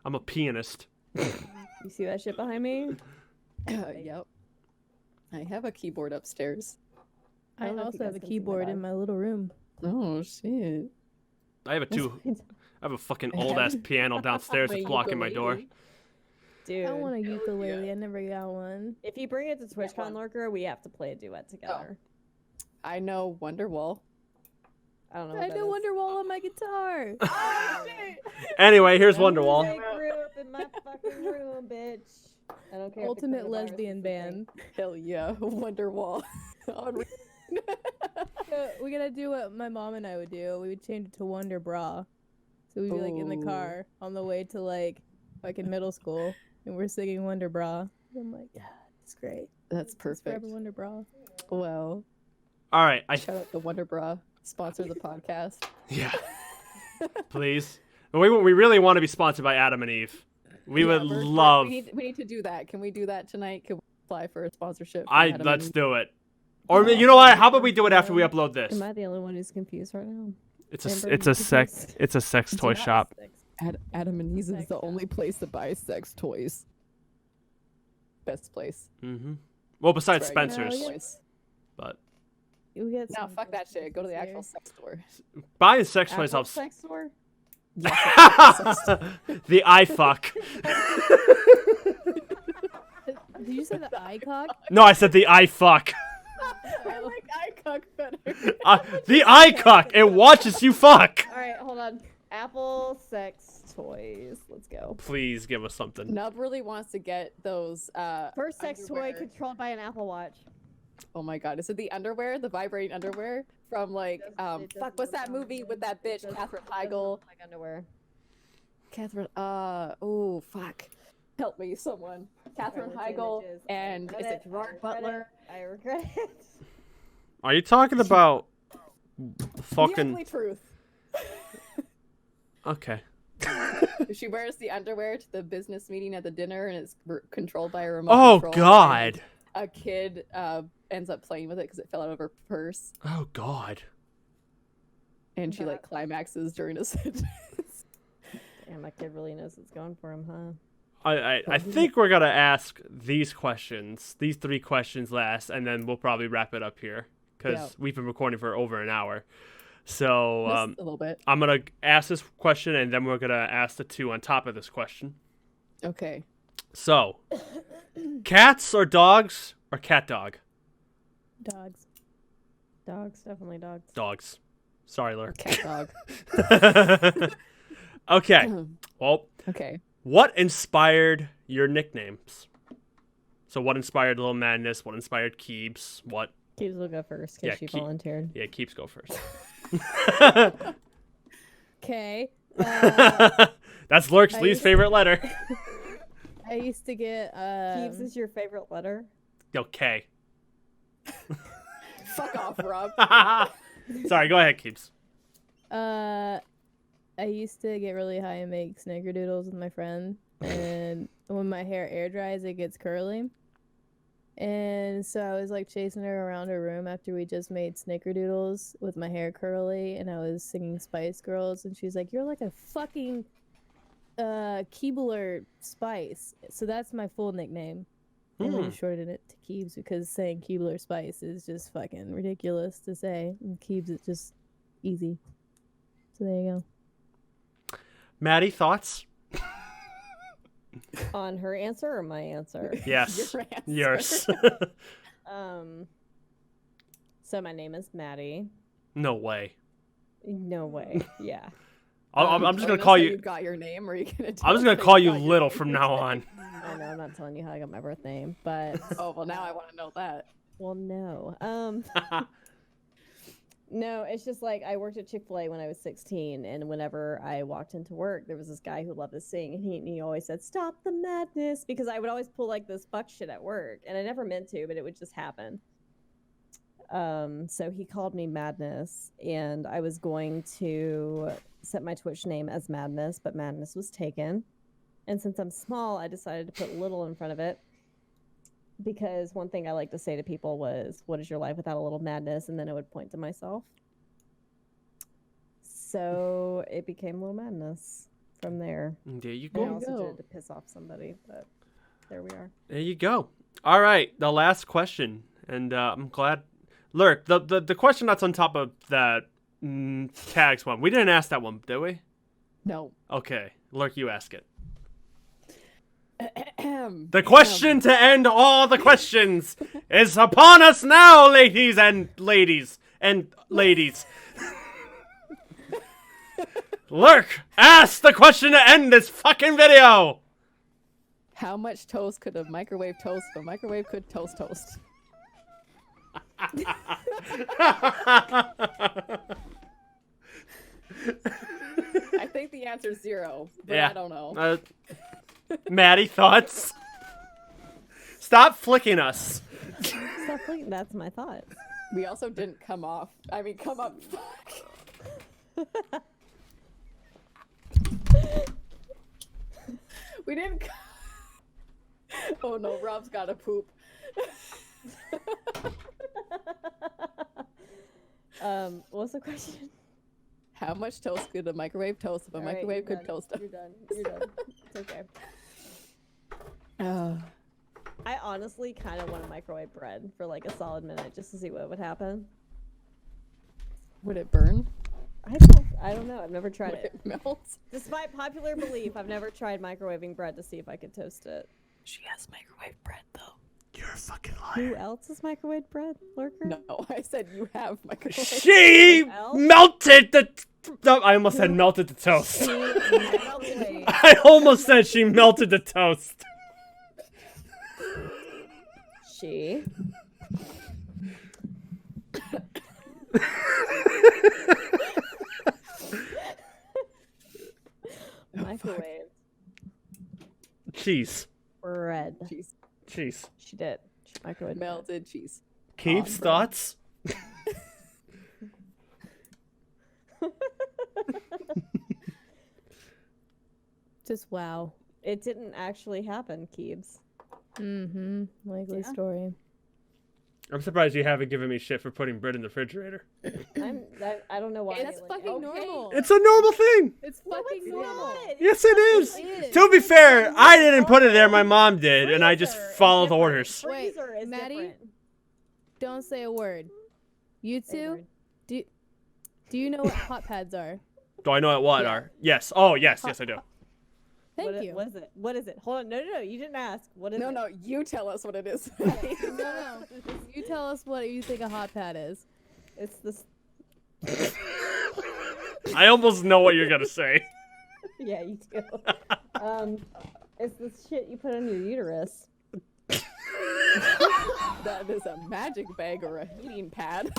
I'm a pianist. You see that shit behind me? Yep. I have a keyboard upstairs. I I don't know if also you have guys a can see my keyboard in dog. my little room. Oh shit. I have a fucking old ass piano downstairs that's blocking my door. Dude, I want a ukulele. I never got one. if you bring it to TwitchCon Lurker, we have to play a duet together. I know Wonderwall. I don't know. I What that know is. Wonderwall on my guitar. Anyway, here's Wonderwall. Music group in my fucking room, bitch. I don't care. if the Ultimate coronavirus lesbian is a thing. band. Hell yeah, Wonderwall. We gotta do what my mom and I would do. We would change it to Wonder Bra. So we'd be like in the Ooh. car on the way to like in middle school, and we're singing Wonder Bra. I'm like, yeah, it's great. That's It's forever perfect. Wonder Bra. Well, All right, shout out to Wonder Bra. Sponsor the podcast. yeah, please. We really want to be sponsored by Adam and Eve. We would love. We need to do that. Can we do that tonight? Can we apply for a sponsorship? from Adam and Let's Eve? do it. Or you know what? How about we do it after we upload this? Am I the only one who's confused right now? It's Amber, a you sex confused? it's a sex toy shop. Adam and Eve is Sex the shop. only place that buys sex toys. Best place. Mm-hmm. Well, besides That's right. Spencer's, yeah. Place. but We get No, some fuck that good shit. Go to the here. actual sex store. buying sex toys Apple helps. sex store? The eye fuck. Did you say the eye cock? No, I said the eye fuck. I like eye cock better. The eye cock. It watches you fuck. All right, hold on. Apple sex toys. Let's go. please give us something. Nub really wants to get those. First sex underwear. toy controlled by an Apple Watch. Oh my god, is it the underwear, the vibrating underwear from like It doesn't fuck, what's look that movie with that bitch, Katherine Doesn't Heigl? look like underwear. Catherine, oh fuck, help me, someone. Catherine Alright, let's see Heigl images. and is it Gerard Butler? I regret it. Are you talking about The fucking? ugly truth. Okay. She wears the underwear to the business meeting at the dinner, and it's controlled by a remote Oh control, God. and a kid ends up playing with it because it fell out of her purse, Oh God. and she like climaxes during a sentence. Damn, my kid really knows what's going for him, huh? I think we're gonna ask these questions, these 3 questions last, and then we'll probably wrap it up here because Yeah. we've been recording for over an hour. So Just a little bit. I'm gonna ask this question, and then we're gonna ask the 2 on top of this question. Okay. So, cats or dogs or cat dog? Dogs. Dogs, definitely dogs. Dogs. Sorry, Lurk. Cat dog. Okay. Well, Okay. what inspired your nicknames? So, what inspired Little Madness? What inspired Keebs? What? Keebs will go first because Yeah, she Keeb- volunteered. Yeah, Keebs go first. Okay. That's Lurk's I least used- favorite letter. I used to get Keebs is your favorite letter? Okay. Fuck off, Rob. Sorry, go ahead, Keebs. I used to get really high and make snickerdoodles with my friend, and when my hair air dries, it gets curly. And so I was like chasing her around her room after we just made snickerdoodles with my hair curly, and I was singing Spice Girls, and she's like, "You're like a fucking Keebler Spice." So that's my full nickname. And we just shortened it to Keebs because saying Keebler Spice is just fucking ridiculous to say. And Keebs is just easy. So there you go. Maddie, thoughts? On her answer or my answer? Yes. Your answer. Yours. So my name is Maddie. No way. No way. Yeah. I'm just Are gonna you call say you. You got your name, or are you gonna? I'm just say gonna call you got your Little name? from now on. I know, I'm not telling you how I got my birth name, but Oh well, now I want to know that. well, no. No, it's just like I worked at Chick-fil-A when I was 16, and whenever I walked into work, there was this guy who loved to sing, and he always said, "Stop the madness," because I would always pull like this fuck shit at work, and I never meant to, but it would just happen. So he called me Madness, and I was going to set my Twitch name as Madness, but Madness was taken. And since I'm small, I decided to put little in front of it. Because one thing I like to say to people was, "What is your life without a little madness?" And then I would point to myself. So it became Little Madness from there. There you I go. you also go. did it to piss off somebody, but there we are. There you go. All right, the last question, and I'm glad. Lurk, the question that's on top of that tags one. We didn't ask that one, did we? No. Okay, Lurk, you ask it. The question to end all the questions is upon us now, ladies and ladies and ladies. Lurk, ask the question to end this fucking video. How much toast could a microwave toast if a microwave could toast toast? I think the answer is 0, but Yeah. I don't know. Maddie, thoughts? Stop flicking us. Stop thinking that's my thought. We also didn't come off. I mean, come up. Fuck. We didn't. Oh no, Rob's got to poop. What's the question? How much toast could a microwave toast if a All right, microwave you're could done. toast You're done. You're done. It's okay. us? I honestly kind of want to microwave bread for like a solid minute just to see what would happen. Would it burn? I don't know. I've never tried Would it. it melt? Despite popular belief, I've never tried microwaving bread to see if I could toast it. She has microwave bread though. You're a fucking Who else has microwave bread, Lurker? No, I said you have microwave. She Else? melted the. I almost said melted the toast. She microwaved me. I almost said she melted the toast. She. Microwave Cheese. bread. Cheese. Cheese. She did. She microwave Melted cheese. Keeps thoughts? Just wow. It didn't actually happen, Keebs. Mm-hmm. Likely Yeah. story. I'm surprised you haven't given me shit for putting bread in the refrigerator. I don't know why. That's like, fucking normal. It's a normal thing. It's fucking normal. Yes, it is. It is. To be fair, I didn't put it there. My mom did, and I just Freezer is followed different. orders. Freezer is Maddie? different. Don't say a word. You Say a two, word. do you know what hot pads are? Do I know what are? Yes. Oh, yes, I do. Thank you. What is it? What is it? Hold on. No. You didn't ask. What is it? No, you tell us what it is. No. You tell us what you think a hot pad is. It's this. I almost know what you're gonna say. Yeah, you do. It's this shit you put on your uterus. That is a magic bag or a heating pad.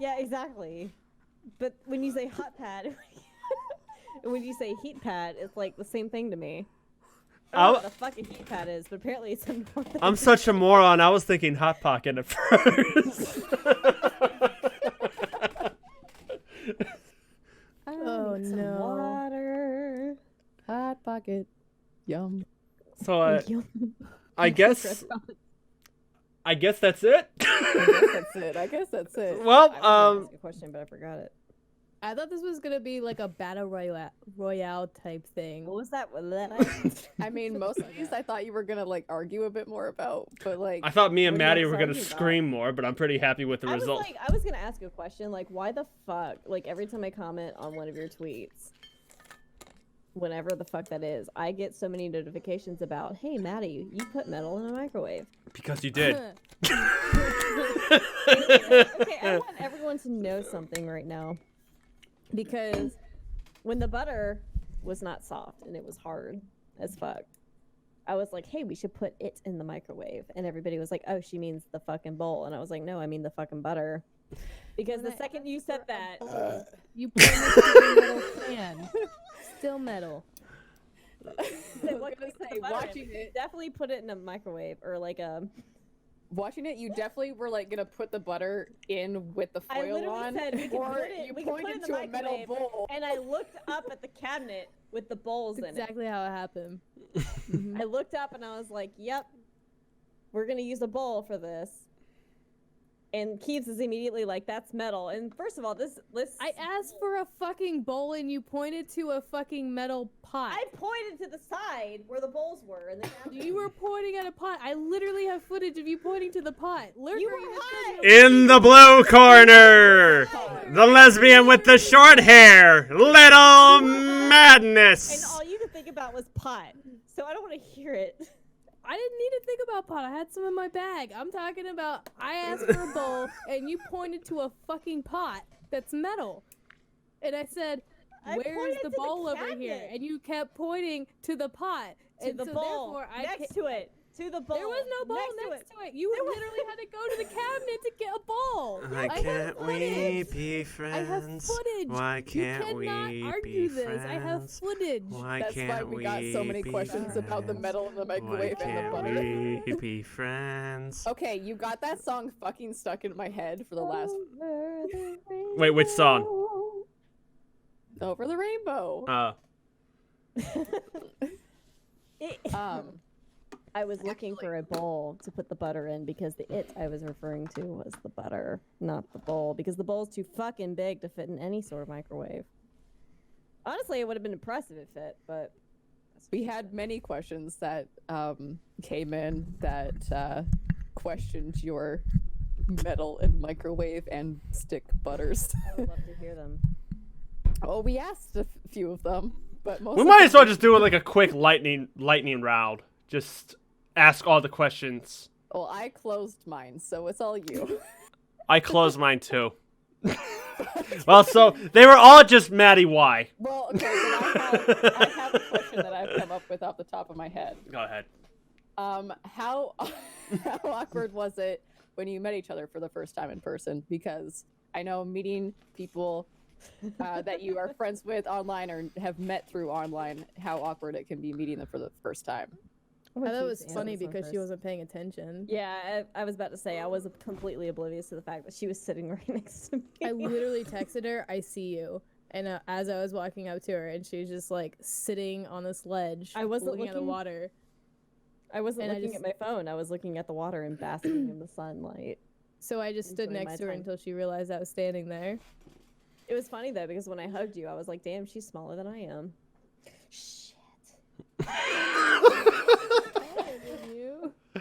Yeah, exactly. But when you say hot pad, and when you say heat pad, it's like the same thing to me. I don't know what the fucking heat pad is, but apparently it's a more than I'm such a moron. I was thinking Hot Pocket at first. Oh some no. water. Hot pocket. Yum. So I guess that's it. I guess that's it. Well, I was gonna ask a question, but I forgot it. I thought this was gonna be like a battle royale type thing. What was that? I mean, most of these I thought you were gonna like argue a bit more about, but like I thought me and What are you Maddie were gonna excited about? scream more, but I'm pretty happy with the result. I was gonna ask you a question, like, why the fuck? Like, every time I comment on one of your tweets, whenever the fuck that is, I get so many notifications about, hey, Maddie, you put metal in a microwave. Because you did. Okay, I want everyone to know something right now. Because when the butter was not soft and it was hard as fuck, I was like, hey, we should put it in the microwave. And everybody was like, oh, she means the fucking bowl. And I was like, no, I mean the fucking butter. Because the second you said that, You put it in a metal pan. Still metal. what can we say? watching it- Definitely put it in a microwave or like a. watching it, you definitely were like gonna put the butter in with the I foil literally on, said we can or put it. you We can put it in pointed the to a metal microwave. bowl. And I looked up at the cabinet with the bowls That's in it. exactly how it happened. I looked up and I was like, yep, we're going to use a bowl for this. And Keebs is immediately like, that's metal. And first of all, this I asked for a fucking bowl and you pointed to a fucking metal pot. I pointed to the side where the bowls were. And You were pointing at a pot. I literally have footage of you pointing to the pot. Lurker, You were even high. said you- In the blue corner, the lesbian with the short hair, Little and Madness. all you could think about was pot. So I don't want to hear it. I didn't need to think about pot. I had some in my bag. I'm talking about I asked for a bowl and you pointed to a fucking pot that's metal. And I said, I where's pointed the to the bowl over here? cabinet. And you kept pointing to the pot. To and the so bowl. therefore I Next to it. To the bowl. There was no bowl next to it. You There was- literally had to go to the cabinet to get a bowl. Why I have can't we footage. be I have friends? footage. Why can't you we cannot be argue this. I have friends? footage. Why That's why can't we got so many be questions about the friends? metal in the Why microwave and the can't butter. we be friends? Okay, you got that song fucking stuck in my head for the last Wait, which song? Over the Rainbow. I was looking for a bowl to put the butter in because the it I was referring to was the butter, not the bowl, because the bowl's too fucking big to fit in any sort of microwave. Honestly, it would have been impressive if it fit, but We had many questions that came in that questioned your metal and microwave and stick butters. I would love to hear them. Oh, we asked a few of them, but most We of might them- as well just do it like a quick lightning round. Just ask all the questions. Well, I closed mine, so it's all you. I closed mine too. Well, so they were all just Maddie Y. Well, okay, then I have a question that I've come up with off the top of my head. Go ahead. How awkward was it when you met each other for the first time in person? Because I know meeting people that you are friends with online or have met through online, how awkward it can be meeting them for the first time. I thought it was funny because she wasn't paying attention. Yeah, I was about to say I was completely oblivious to the fact that she was sitting right next to me. I literally texted her, "I see you," and as I was walking up to her, and she was just like sitting on this ledge. I wasn't looking at the water. I wasn't looking at my phone. I was looking at the water and basking in the sunlight. So I just stood Enjoying next my to her time. until she realized I was standing there. It was funny though because when I hugged you, I was like, "Damn, she's smaller than I am." Shit.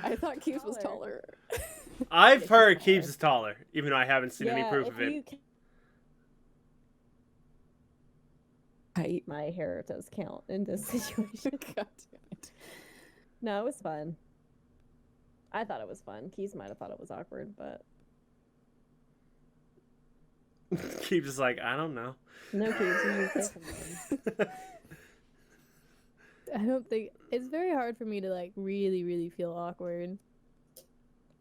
I thought Keebz was taller. I've heard Keebz is taller, even though I haven't seen any proof of it. Height. My hair does count in this situation. God damn it. No, it was fun. I thought it was fun. Keys might have thought it was awkward, but Keebz is like, I don't know. no, Keys, you just say something. I don't think it's very hard for me to like really feel awkward.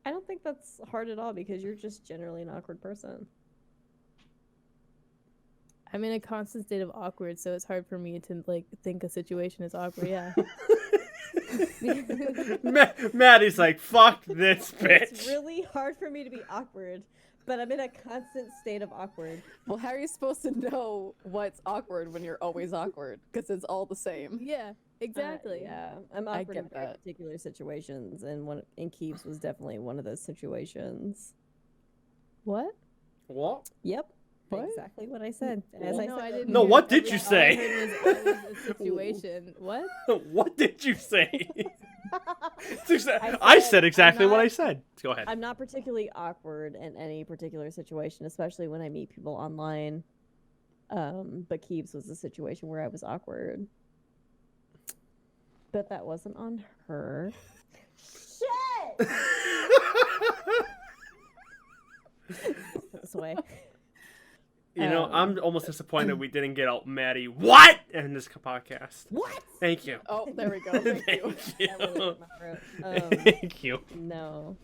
I don't think that's hard at all because you're just generally an awkward person. I'm in a constant state of awkward, so it's hard for me to like think a situation is awkward. Yeah. Maddie's like, fuck this bitch. It's really hard for me to be awkward, but I'm in a constant state of awkward. Well, how are you supposed to know what's awkward when you're always awkward? Because it's all the same. Yeah. Exactly. Yeah, I'm awkward in get very that. particular situations, and Keebs was definitely one of those situations. What? What? Yep. What? Exactly what I said. As No, I didn't. No, hear what it. did you say? All I heard was a situation. What? What did you say? I I said said exactly I'm what not- I said. Go ahead. I'm not particularly awkward in any particular situation, especially when I meet people online. But Keebs was a situation where I was awkward. But that wasn't on her. Shit! This way. You know, I'm almost disappointed we didn't get out Maddie what in this podcast. What? Thank you. Oh, there we go. Thank you. That really hurt my throat. Thank you. No.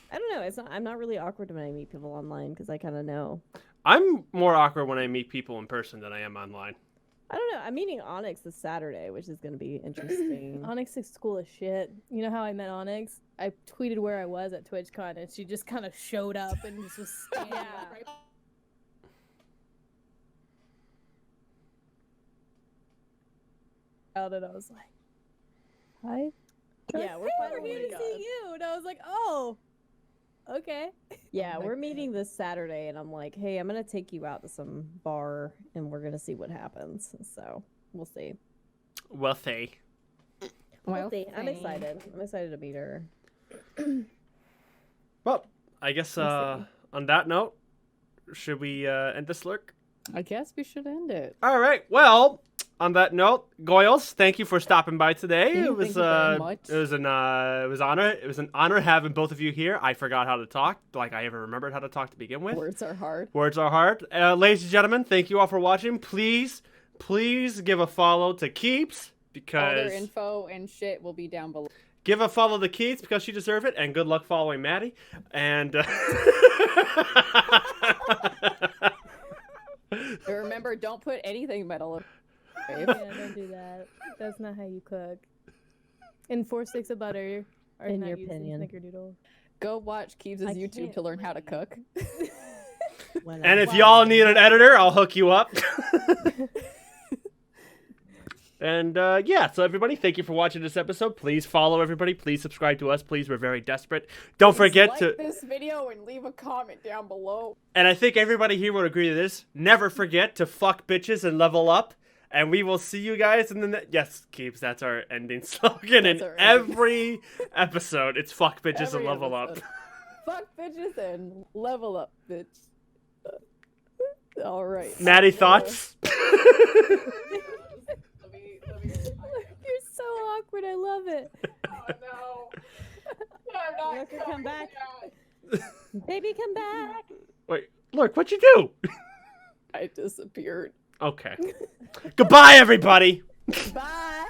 I don't know. I'm not really awkward when I meet people online because I kind of know. I'm more awkward when I meet people in person than I am online. I don't know. I'm meeting Onyx this Saturday, which is going to be interesting. Onyx is cool as shit. You know how I met Onyx? I tweeted where I was at TwitchCon, and she just kind of showed up and just was standing right out, and I was like, "Hi." Yeah, we're We're finally here to see you, and I was like, "Oh, okay." Yeah, we're meeting this Saturday, and I'm like, hey, I'm gonna take you out to some bar, and we're gonna see what happens. So we'll see. Well, say. We'll see. I'm excited. I'm excited to meet her. Well, I guess on that note, should we end this lurk? I guess we should end it. All right. Well, on that note, Goyles, thank you for stopping by today. Thank It you was very much. it was an honor. It was an honor having both of you here. I forgot how to talk, like I ever remembered how to talk to begin with. Words are hard. Words are hard. Ladies and gentlemen, thank you all for watching. Please give a follow to Keebz All because their info and shit will be down below. give a follow to Keebz because she deserves it, and good luck following Maddie. And But remember, don't put anything metal in Yeah, don't do that. That's not how you cook. And 4 sticks of butter are In not your used in opinion. snickerdoodle. Go watch Keebs' I YouTube can't to learn how to cook. and if y'all need an editor, I'll hook you up. And yeah, so everybody, thank you for watching this episode. Please follow everybody. Please subscribe to us. Please, we're very desperate. Don't forget like to. this video and leave a comment down below. And I think everybody here would agree to this. Never forget to fuck bitches and level up. And we will see you guys in the yes, Keebz. That's our ending slogan in That's our ending. every episode. It's fuck bitches Every and level episode. Fuck bitches and level up, bitch. All right. up. Maddie, thoughts? You're so awkward. I love it. Oh no. Come back. Baby, come back. Wait, Look, what'd you do? I disappeared. Okay. Goodbye, everybody. Bye.